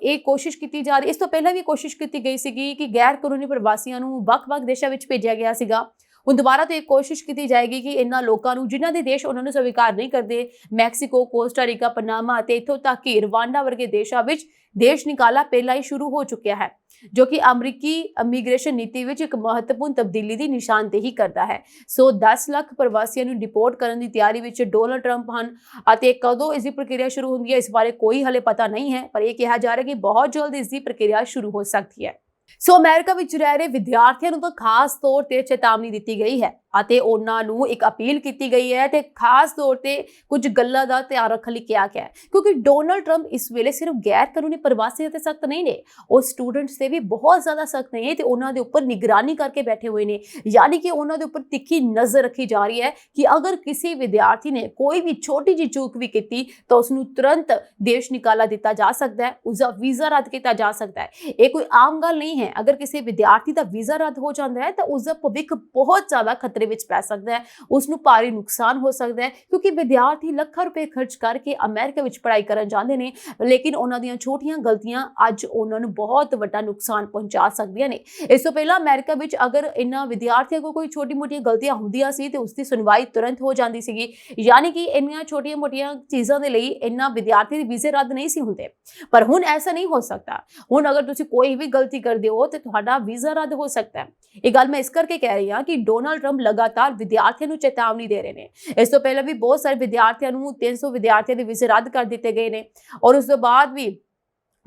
ਇਹ ਕੋਸ਼ਿਸ਼ ਕੀਤੀ ਜਾ ਰਹੀ, ਇਸ ਤੋਂ ਪਹਿਲਾਂ ਵੀ ਕੋਸ਼ਿਸ਼ ਕੀਤੀ ਗਈ ਸੀਗੀ ਕਿ ਗੈਰ ਕਾਨੂੰਨੀ ਪ੍ਰਵਾਸੀਆਂ ਨੂੰ ਵੱਖ-ਵੱਖ ਦੇਸ਼ਾਂ ਵਿੱਚ ਭੇਜਿਆ ਗਿਆ ਸੀਗਾ। ਹੁਣ ਦੁਬਾਰਾ ਤੋਂ ਇਹ ਕੋਸ਼ਿਸ਼ ਕੀਤੀ ਜਾਏਗੀ ਕਿ ਇਹਨਾਂ ਲੋਕਾਂ ਨੂੰ ਜਿਨ੍ਹਾਂ ਦੇ ਦੇਸ਼ ਉਹਨਾਂ ਨੂੰ ਸਵੀਕਾਰ ਨਹੀਂ ਕਰਦੇ, ਮੈਕਸੀਕੋ, ਕੋਸਟਾ ਰੀਕਾ, ਪਨਾਮਾ ਅਤੇ ਇੱਥੋਂ ਤੱਕ ਕਿ ਰਵਾਂਡਾ ਵਰਗੇ ਦੇਸ਼ਾਂ ਵਿੱਚ ਦੇਸ਼ ਨਿਕਾਲਾ ਪਹਿਲਾਂ ਹੀ ਸ਼ੁਰੂ ਹੋ ਚੁੱਕਿਆ ਹੈ, ਜੋ ਕਿ ਅਮਰੀਕੀ ਇਮੀਗ੍ਰੇਸ਼ਨ ਨੀਤੀ ਵਿੱਚ ਇੱਕ ਮਹੱਤਵਪੂਰਨ ਤਬਦੀਲੀ ਦੀ ਨਿਸ਼ਾਨਦੇਹੀ ਕਰਦਾ ਹੈ। ਸੋ 10 ਲੱਖ ਪ੍ਰਵਾਸੀਆਂ ਨੂੰ ਡਿਪੋਰਟ ਕਰਨ ਦੀ ਤਿਆਰੀ ਵਿੱਚ ਡੋਨਾਲਡ ਟਰੰਪ ਹਨ ਅਤੇ ਕਦੋਂ ਇਸ ਦੀ ਪ੍ਰਕਿਰਿਆ ਸ਼ੁਰੂ ਹੁੰਦੀ ਹੈ ਇਸ ਬਾਰੇ ਕੋਈ ਹਲੇ ਪਤਾ ਨਹੀਂ ਹੈ, ਪਰ ਇਹ ਕਿਹਾ ਜਾ ਰਿਹਾ ਹੈ ਕਿ ਬਹੁਤ ਜਲਦ ਇਸ ਦੀ ਪ੍ਰਕਿਰਿਆ ਸ਼ੁਰੂ ਹੋ ਸਕਦੀ ਹੈ। ਸੋ ਅਮਰੀਕਾ ਵਿੱਚ ਰਹਿ ਰਹੇ ਵਿਦਿਆਰਥੀਆਂ ਨੂੰ ਤਾਂ ਖਾਸ ਤੌਰ ਤੇ ਚੇਤਾਵਨੀ ਦਿੱਤੀ ਗਈ ਹੈ ਅਤੇ ਉਹਨਾਂ ਨੂੰ ਇੱਕ ਅਪੀਲ ਕੀਤੀ ਗਈ ਹੈ ਤੇ ਖਾਸ ਤੌਰ ਤੇ ਕੁਝ ਗੱਲਾਂ ਦਾ ਧਿਆਨ ਰੱਖਣ ਲਈ ਕਿਹਾ ਗਿਆ ਹੈ ਕਿਉਂਕਿ ਡੋਨਾਲਡ ਟਰੰਪ ਇਸ ਵੇਲੇ ਸਿਰਫ ਗੈਰ ਕਾਨੂੰਨੀ ਪ੍ਰਵਾਸੀਆਂ ਤੇ ਸਖਤ ਨਹੀਂ ਨੇ, ਉਹ ਸਟੂਡੈਂਟਸ ਤੇ ਵੀ ਬਹੁਤ ਜ਼ਿਆਦਾ ਸਖਤ ਨੇ ਤੇ ਉਹਨਾਂ ਦੇ ਉੱਪਰ ਨਿਗਰਾਨੀ ਕਰਕੇ ਬੈਠੇ ਹੋਏ ਨੇ। ਯਾਨੀ ਕਿ ਉਹਨਾਂ ਦੇ ਉੱਪਰ ਤਿੱਖੀ ਨਜ਼ਰ ਰੱਖੀ ਜਾ ਰਹੀ ਹੈ ਕਿ ਅਗਰ ਕਿਸੇ ਵਿਦਿਆਰਥੀ ਨੇ ਕੋਈ ਵੀ ਛੋਟੀ ਜਿਹੀ ਚੂਕ ਵੀ ਕੀਤੀ ਤਾਂ ਉਸ ਨੂੰ ਤੁਰੰਤ ਦੇਸ਼ ਨਿਕਾਲਾ ਦਿੱਤਾ ਜਾ ਸਕਦਾ ਹੈ, ਉਸਦਾ ਵੀਜ਼ਾ ਰੱਦ ਕੀਤਾ ਜਾ ਸਕਦਾ ਹੈ। ਇਹ ਕੋਈ ਆਮ ਗੱਲ ਨਹੀਂ ਹੈ। ਅਗਰ ਕਿਸੇ ਵਿਦਿਆਰਥੀ ਦਾ ਵੀਜ਼ਾ ਰੱਦ ਹੋ ਜਾਂਦਾ ਹੈ ਤਾਂ ਉਸਦਾ ਭਵਿੱਖ ਬਹੁਤ ਜ਼ਿਆਦਾ ਖਤਰੇ ਵਿੱਚ ਪੈ ਸਕਦਾ ਹੈ, ਉਸ ਨੂੰ ਭਾਰੀ ਨੁਕਸਾਨ ਹੋ ਸਕਦਾ ਹੈ ਕਿਉਂਕਿ ਵਿਦਿਆਰਥੀ ਲੱਖਾਂ ਰੁਪਏ ਖਰਚ ਕਰਕੇ ਅਮਰੀਕਾ ਵਿੱਚ ਪੜ੍ਹਾਈ ਕਰਨ ਜਾਂਦੇ ਨੇ, ਲੇਕਿਨ ਉਹਨਾਂ ਦੀਆਂ ਛੋਟੀਆਂ ਗਲਤੀਆਂ ਅੱਜ ਉਹਨਾਂ ਨੂੰ ਬਹੁਤ ਵੱਡਾ ਨੁਕਸਾਨ ਪਹੁੰਚਾ ਸਕਦੀਆਂ ਨੇ। ਇਸ ਤੋਂ ਪਹਿਲਾਂ ਅਮਰੀਕਾ ਵਿੱਚ ਅਗਰ ਇਹਨਾਂ ਵਿਦਿਆਰਥੀਆਂ ਕੋਲ ਕੋਈ ਛੋਟੀ-ਮੋਟੀਆਂ ਗਲਤੀਆਂ ਹੁੰਦੀਆਂ ਸੀ ਤੇ ਉਸ ਦੀ ਸੁਣਵਾਈ ਤੁਰੰਤ ਹੋ ਜਾਂਦੀ ਸੀਗੀ। ਯਾਨੀ ਕਿ ਇੰਨੀਆਂ ਛੋਟੀਆਂ-ਮੋਟੀਆਂ ਚੀਜ਼ਾਂ ਦੇ ਲਈ ਇਹਨਾਂ ਵਿਦਿਆਰਥੀ ਦੇ ਵੀਜ਼ੇ ਰੱਦ ਨਹੀਂ ਸੀ ਹੁੰਦੇ, ਪਰ ਹੁਣ ਐਸਾ ਨਹੀਂ ਹੋ ਸਕਦਾ। ਹੁਣ ਅਗਰ ਤੁਸੀਂ ਕੋਈ ਵੀ ਗਲਤੀ ਕਰਦੇ ਹੋ ਤੇ ਤੁਹਾਡਾ ਵੀਜ਼ਾ ਰੱਦ ਹੋ ਸਕਦਾ ਹੈ। ਇਹ ਗੱਲ ਮੈਂ ਇਸ ਕਰਕੇ ਕਹਿ ਰਹੀ ਹਾਂ ਕਿ ਡੋਨਾਲਡ ਟਰੰਪ ਲਗਾਤਾਰ ਵਿਦਿਆਰਥੀਆਂ ਨੂੰ ਚੇਤਾਵਨੀ ਦੇ ਰਹੇ ਨੇ। ਇਸ ਤੋਂ ਪਹਿਲਾਂ ਵੀ ਬਹੁਤ ਸਾਰੇ ਵਿਦਿਆਰਥੀਆਂ ਨੂੰ 300 ਵਿਦਿਆਰਥੀਆਂ ਦੇ ਵੀਜ਼ੇ ਰੱਦ ਕਰ ਦਿੱਤੇ ਗਏ ਨੇ ਔਰ ਉਸ ਤੋਂ ਬਾਅਦ ਵੀ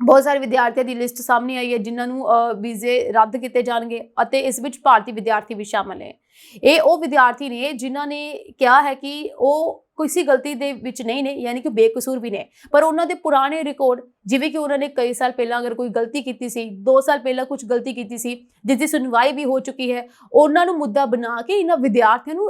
ਬਹੁਤ ਸਾਰੇ ਵਿਦਿਆਰਥੀਆਂ ਦੀ ਲਿਸਟ ਸਾਹਮਣੇ ਆਈ ਹੈ ਜਿਨ੍ਹਾਂ ਨੂੰ ਵੀਜ਼ੇ ਰੱਦ ਕੀਤੇ ਜਾਣਗੇ ਅਤੇ ਇਸ ਵਿੱਚ ਭਾਰਤੀ ਵਿਦਿਆਰਥੀ ਵੀ ਸ਼ਾਮਲ ਹੈ। ਇਹ ਉਹ ਵਿਦਿਆਰਥੀ ਨੇ ਜਿਨ੍ਹਾਂ ਨੇ ਕਿਹਾ ਹੈ ਕਿ ਉਹ ਕਿਸੇ ਗਲਤੀ ਦੇ ਵਿੱਚ ਨਹੀਂ ਨੇ, ਯਾਨੀ ਕਿ ਬੇਕਸੂਰ ਵੀ ਨੇ, ਪਰ ਉਹਨਾਂ ਦੇ ਪੁਰਾਣੇ ਰਿਕਾਰਡ, ਜਿਵੇਂ ਕਿ ਉਹਨਾਂ ਨੇ ਕਈ ਸਾਲ ਪਹਿਲਾਂ ਅਗਰ ਕੋਈ ਗਲਤੀ ਕੀਤੀ ਸੀ, 2 ਸਾਲ ਪਹਿਲਾਂ ਕੁਝ ਗਲਤੀ ਕੀਤੀ ਸੀ ਜਿਸ ਦੀ ਸੁਣਵਾਈ ਵੀ ਹੋ ਚੁੱਕੀ ਹੈ, ਉਹਨਾਂ ਨੂੰ ਮੁੱਦਾ ਬਣਾ ਕੇ ਇਹਨਾਂ ਵਿਦਿਆਰਥੀਆਂ ਨੂੰ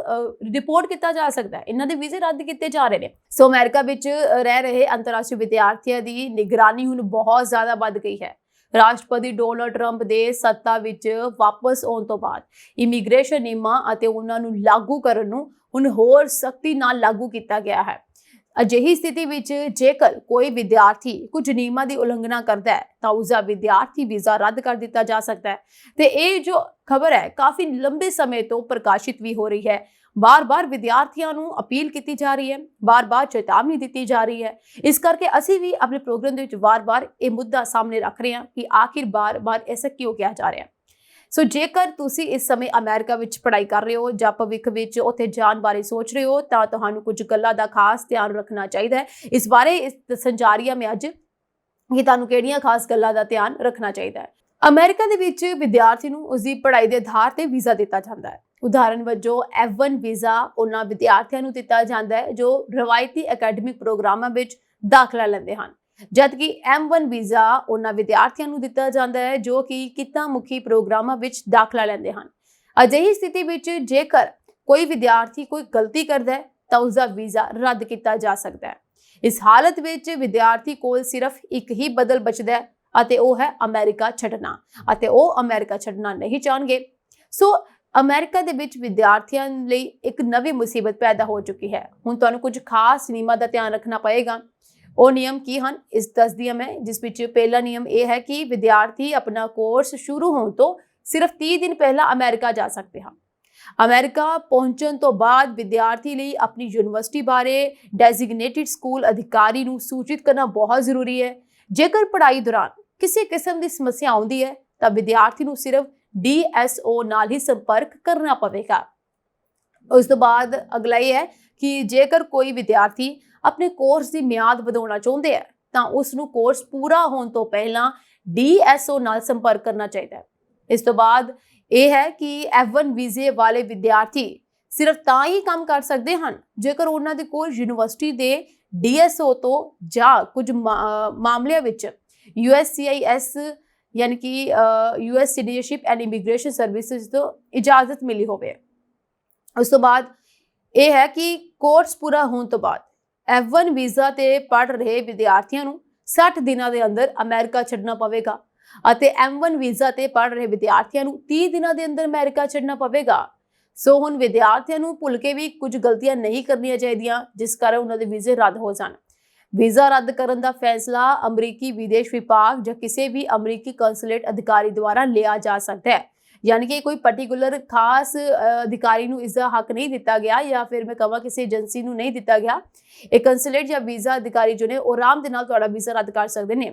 ਰਿਪੋਰਟ ਕੀਤਾ ਜਾ ਸਕਦਾ ਹੈ। ਇਹਨਾਂ ਦੇ ਵੀਜ਼ੇ ਰੱਦ ਕੀਤੇ ਜਾ ਰਹੇ ਨੇ। ਸੋ ਅਮਰੀਕਾ ਵਿੱਚ ਰਹਿ ਰਹੇ ਅੰਤਰਰਾਸ਼ਟਰੀ ਵਿਦਿਆਰਥੀਆਂ ਦੀ ਨਿਗਰਾਨੀ ਹੁਣ ਬਹੁਤ ਜ਼ਿਆਦਾ ਵੱਧ ਗਈ ਹੈ। ਰਾਸ਼ਟਰਪਤੀ ਡੋਨਾਲਡ ਟਰੰਪ ਦੇ ਸੱਤਾ ਵਿੱਚ ਵਾਪਸ ਆਉਣ ਤੋਂ ਬਾਅਦ ਇਮੀਗ੍ਰੇਸ਼ਨ ਨਿਯਮਾਂ ਅਤੇ ਉਹਨਾਂ ਨੂੰ ਲਾਗੂ ਕਰਨ ਨੂੰ ਹੁਣ ਹੋਰ ਸਖਤੀ ਨਾਲ ਲਾਗੂ ਕੀਤਾ ਗਿਆ ਹੈ। ਅਜਿਹੀ ਸਥਿਤੀ ਵਿੱਚ ਜੇਕਰ ਕੋਈ ਵਿਦਿਆਰਥੀ ਕੁਝ ਨਿਯਮਾਂ ਦੀ ਉਲੰਘਣਾ ਕਰਦਾ ਹੈ ਤਾਂ ਉਸਦਾ ਵਿਦਿਆਰਥੀ ਵੀਜ਼ਾ ਰੱਦ ਕਰ ਦਿੱਤਾ ਜਾ ਸਕਦਾ ਹੈ। ਤੇ ਇਹ ਜੋ ਖਬਰ ਹੈ ਕਾਫੀ ਲੰਬੇ ਸਮੇਂ ਤੋਂ ਪ੍ਰਕਾਸ਼ਿਤ ਵੀ ਹੋ ਰਹੀ ਹੈ। ਬਾਰ-ਬਾਰ ਵਿਦਿਆਰਥੀਆਂ ਨੂੰ ਅਪੀਲ ਕੀਤੀ ਜਾ ਰਹੀ ਹੈ, ਬਾਰ-ਬਾਰ ਚੇਤਾਵਨੀ ਦਿੱਤੀ ਜਾ ਰਹੀ ਹੈ। ਇਸ ਕਰਕੇ ਅਸੀਂ ਵੀ ਆਪਣੇ ਪ੍ਰੋਗਰਾਮ ਦੇ ਵਿੱਚ ਵਾਰ-ਵਾਰ ਇਹ ਮੁੱਦਾ ਸਾਹਮਣੇ ਰੱਖ ਰਹੇ ਹਾਂ ਕਿ ਆਖਿਰ ਬਾਰ-ਬਾਰ ਐਸਾ ਕਿਉਂ ਕਿਹਾ ਜਾ ਰਿਹਾ ਹੈ। ਸੋ ਜੇਕਰ ਤੁਸੀਂ ਇਸ ਸਮੇਂ ਅਮਰੀਕਾ ਵਿੱਚ ਪੜ੍ਹਾਈ ਕਰ ਰਹੇ ਹੋ ਜਾਂ ਭਵਿੱਖ ਵਿੱਚ ਉੱਥੇ ਜਾਣ ਬਾਰੇ ਸੋਚ ਰਹੇ ਹੋ ਤਾਂ ਤੁਹਾਨੂੰ ਕੁਝ ਗੱਲਾਂ ਦਾ ਖਾਸ ਧਿਆਨ ਰੱਖਣਾ ਚਾਹੀਦਾ ਹੈ। ਇਸ ਬਾਰੇ ਦੱਸਣ ਜਾ ਰਹੀ ਹਾਂ ਮੈਂ ਅੱਜ ਕਿ ਤੁਹਾਨੂੰ ਕਿਹੜੀਆਂ ਖਾਸ ਗੱਲਾਂ ਦਾ ਧਿਆਨ ਰੱਖਣਾ ਚਾਹੀਦਾ ਹੈ। ਅਮਰੀਕਾ ਦੇ ਵਿੱਚ ਵਿਦਿਆਰਥੀ ਨੂੰ ਉਸਦੀ ਪੜ੍ਹਾਈ ਦੇ ਆਧਾਰ ਤੇ ਵੀਜ਼ਾ ਦਿੱਤਾ ਜਾਂਦਾ ਹੈ। ਉਦਾਹਰਨ ਵਜੋਂ F1 ਵੀਜ਼ਾ ਉਹਨਾਂ ਵਿਦਿਆਰਥੀਆਂ ਨੂੰ ਦਿੱਤਾ ਜਾਂਦਾ ਹੈ ਜੋ ਰਵਾਇਤੀ ਅਕੈਡਮਿਕ ਪ੍ਰੋਗਰਾਮਾਂ ਵਿੱਚ ਦਾਖਲਾ ਲੈਂਦੇ ਹਨ, ਜਦਕਿ M1 ਵੀਜ਼ਾ ਉਹਨਾਂ ਵਿਦਿਆਰਥੀਆਂ ਨੂੰ ਦਿੱਤਾ ਜਾਂਦਾ ਹੈ ਜੋ ਕਿ ਕਿੱਤਾ ਮੁਖੀ ਪ੍ਰੋਗਰਾਮਾਂ ਵਿੱਚ ਦਾਖਲਾ ਲੈਂਦੇ ਹਨ। ਅਜਿਹੀ ਸਥਿਤੀ ਵਿੱਚ ਜੇਕਰ ਕੋਈ ਵਿਦਿਆਰਥੀ ਕੋਈ ਗਲਤੀ ਕਰਦਾ ਹੈ ਤਾਂ ਉਸਦਾ ਵੀਜ਼ਾ ਰੱਦ ਕੀਤਾ ਜਾ ਸਕਦਾ ਹੈ। ਇਸ ਹਾਲਤ ਵਿੱਚ ਵਿਦਿਆਰਥੀ ਕੋਲ ਸਿਰਫ ਇੱਕ ਹੀ ਬਦਲ ਬਚਦਾ ਹੈ ਅਤੇ ਉਹ ਹੈ ਅਮਰੀਕਾ ਛੱਡਣਾ, ਅਤੇ ਉਹ ਅਮਰੀਕਾ ਛੱਡਣਾ ਨਹੀਂ ਚਾਹਣਗੇ। ਸੋ ਅਮਰੀਕਾ ਦੇ ਵਿੱਚ ਵਿਦਿਆਰਥੀਆਂ ਲਈ ਇੱਕ ਨਵੀਂ ਮੁਸੀਬਤ ਪੈਦਾ ਹੋ ਚੁੱਕੀ ਹੈ। ਹੁਣ ਤੁਹਾਨੂੰ ਕੁਝ ਖਾਸ ਨਿਯਮਾਂ ਦਾ ਧਿਆਨ ਰੱਖਣਾ ਪਏਗਾ। ਉਹ ਨਿਯਮ ਕੀ ਹਨ, ਇਸ ਦੱਸਦੀ ਹਾਂ ਮੈਂ, ਜਿਸ ਵਿੱਚ ਪਹਿਲਾ ਨਿਯਮ ਇਹ ਹੈ ਕਿ ਵਿਦਿਆਰਥੀ ਆਪਣਾ ਕੋਰਸ ਸ਼ੁਰੂ ਹੋਣ ਤੋਂ ਸਿਰਫ 30 ਦਿਨ ਪਹਿਲਾਂ ਅਮਰੀਕਾ ਜਾ ਸਕਦੇ ਹਨ। ਅਮਰੀਕਾ ਪਹੁੰਚਣ ਤੋਂ ਬਾਅਦ ਵਿਦਿਆਰਥੀ ਲਈ ਆਪਣੀ ਯੂਨੀਵਰਸਿਟੀ ਬਾਰੇ ਡੈਜ਼ਿਗਨੇਟਿਡ ਸਕੂਲ ਅਧਿਕਾਰੀ ਨੂੰ ਸੂਚਿਤ ਕਰਨਾ ਬਹੁਤ ਜ਼ਰੂਰੀ ਹੈ। ਜੇਕਰ ਪੜ੍ਹਾਈ ਦੌਰਾਨ ਕਿਸੇ ਕਿਸਮ ਦੀ ਸਮੱਸਿਆ ਆਉਂਦੀ ਹੈ ਤਾਂ ਵਿਦਿਆਰਥੀ ਨੂੰ ਸਿਰਫ DSO ਨਾਲ ਹੀ ਸੰਪਰਕ ਕਰਨਾ ਪਵੇਗਾ। ਉਸ ਤੋਂ ਬਾਅਦ ਅਗਲਾ ਇਹ ਹੈ ਕਿ ਜੇਕਰ ਕੋਈ ਵਿਦਿਆਰਥੀ ਆਪਣੇ ਕੋਰਸ ਦੀ ਮਿਆਦ ਵਧਾਉਣਾ ਚਾਹੁੰਦੇ ਹੈ ਤਾਂ ਉਸ ਨੂੰ ਕੋਰਸ ਪੂਰਾ ਹੋਣ ਤੋਂ ਪਹਿਲਾਂ DSO ਨਾਲ ਸੰਪਰਕ ਕਰਨਾ ਚਾਹੀਦਾ ਹੈ। ਇਸ ਤੋਂ ਬਾਅਦ ਇਹ ਹੈ ਕਿ F1 ਵੀਜ਼ੇ ਵਾਲੇ ਵਿਦਿਆਰਥੀ ਸਿਰਫ ਤਾਂ ਹੀ ਕੰਮ ਕਰ ਸਕਦੇ ਹਨ ਜੇਕਰ ਉਹਨਾਂ ਦੇ ਕੋਲ ਯੂਨੀਵਰਸਿਟੀ ਦੇ DSO ਤੋਂ ਜਾਂ ਕੁਝ ਮਾਮਲਿਆਂ ਵਿੱਚ USCIS यानी कि US citizenship and immigration services तो इजाजत मिली होवे। उस तो बाद ये है कि कोर्स पूरा होने तो बाद F1 वीज़ा ते पढ़ रहे विद्यार्थियों ਨੂੰ 60 ਦਿਨਾਂ ਦੇ ਅੰਦਰ ਅਮਰੀਕਾ ਛੱਡਣਾ ਪਵੇਗਾ ਅਤੇ M1 ਵੀਜ਼ਾ ਤੇ ਪढ़ ਰਹੇ ਵਿਦਿਆਰਥੀਆਂ ਨੂੰ 30 ਦਿਨਾਂ ਦੇ ਅੰਦਰ ਅਮਰੀਕਾ ਛੱਡਣਾ ਪਵੇਗਾ। ਸੋ ਹੁਣ ਵਿਦਿਆਰਥੀਆਂ ਨੂੰ ਭੁੱਲ ਕੇ ਵੀ ਕੁਝ ਗਲਤੀਆਂ ਨਹੀਂ ਕਰਨੀਆਂ ਚਾਹੀਦੀਆਂ ਜਿਸ ਕਾਰਨ ਉਹਨਾਂ ਦੇ ਵੀਜ਼ੇ ਰੱਦ ਹੋ ਜਾਣ। ਵੀਜ਼ਾ ਰੱਦ ਕਰਨ ਦਾ ਫੈਸਲਾ ਅਮਰੀਕੀ ਵਿਦੇਸ਼ ਵਿਭਾਗ ਜਾਂ ਕਿਸੇ ਵੀ ਅਮਰੀਕੀ ਕੰਸੂਲੇਟ ਅਧਿਕਾਰੀ ਦੁਆਰਾ ਲਿਆ ਜਾ ਸਕਦਾ ਹੈ। ਯਾਨੀ ਕਿ ਕੋਈ ਪਾਰਟਿਕੂਲਰ ਖਾਸ ਅਧਿਕਾਰੀ ਨੂੰ ਇਸ ਦਾ ਹੱਕ ਨਹੀਂ ਦਿੱਤਾ ਗਿਆ ਜਾਂ ਫਿਰ ਮੈਂ ਕਹਾਂ ਕਿਸੇ ਏਜੰਸੀ ਨੂੰ ਨਹੀਂ ਦਿੱਤਾ ਗਿਆ। ਇਹ ਕੰਸੂਲੇਟ ਜਾਂ ਵੀਜ਼ਾ ਅਧਿਕਾਰੀ ਜੋ ਨੇ ਉਹ ਆਰਾਮ ਦੇ ਨਾਲ ਤੁਹਾਡਾ ਵੀਜ਼ਾ ਰੱਦ ਕਰ ਸਕਦੇ ਨੇ।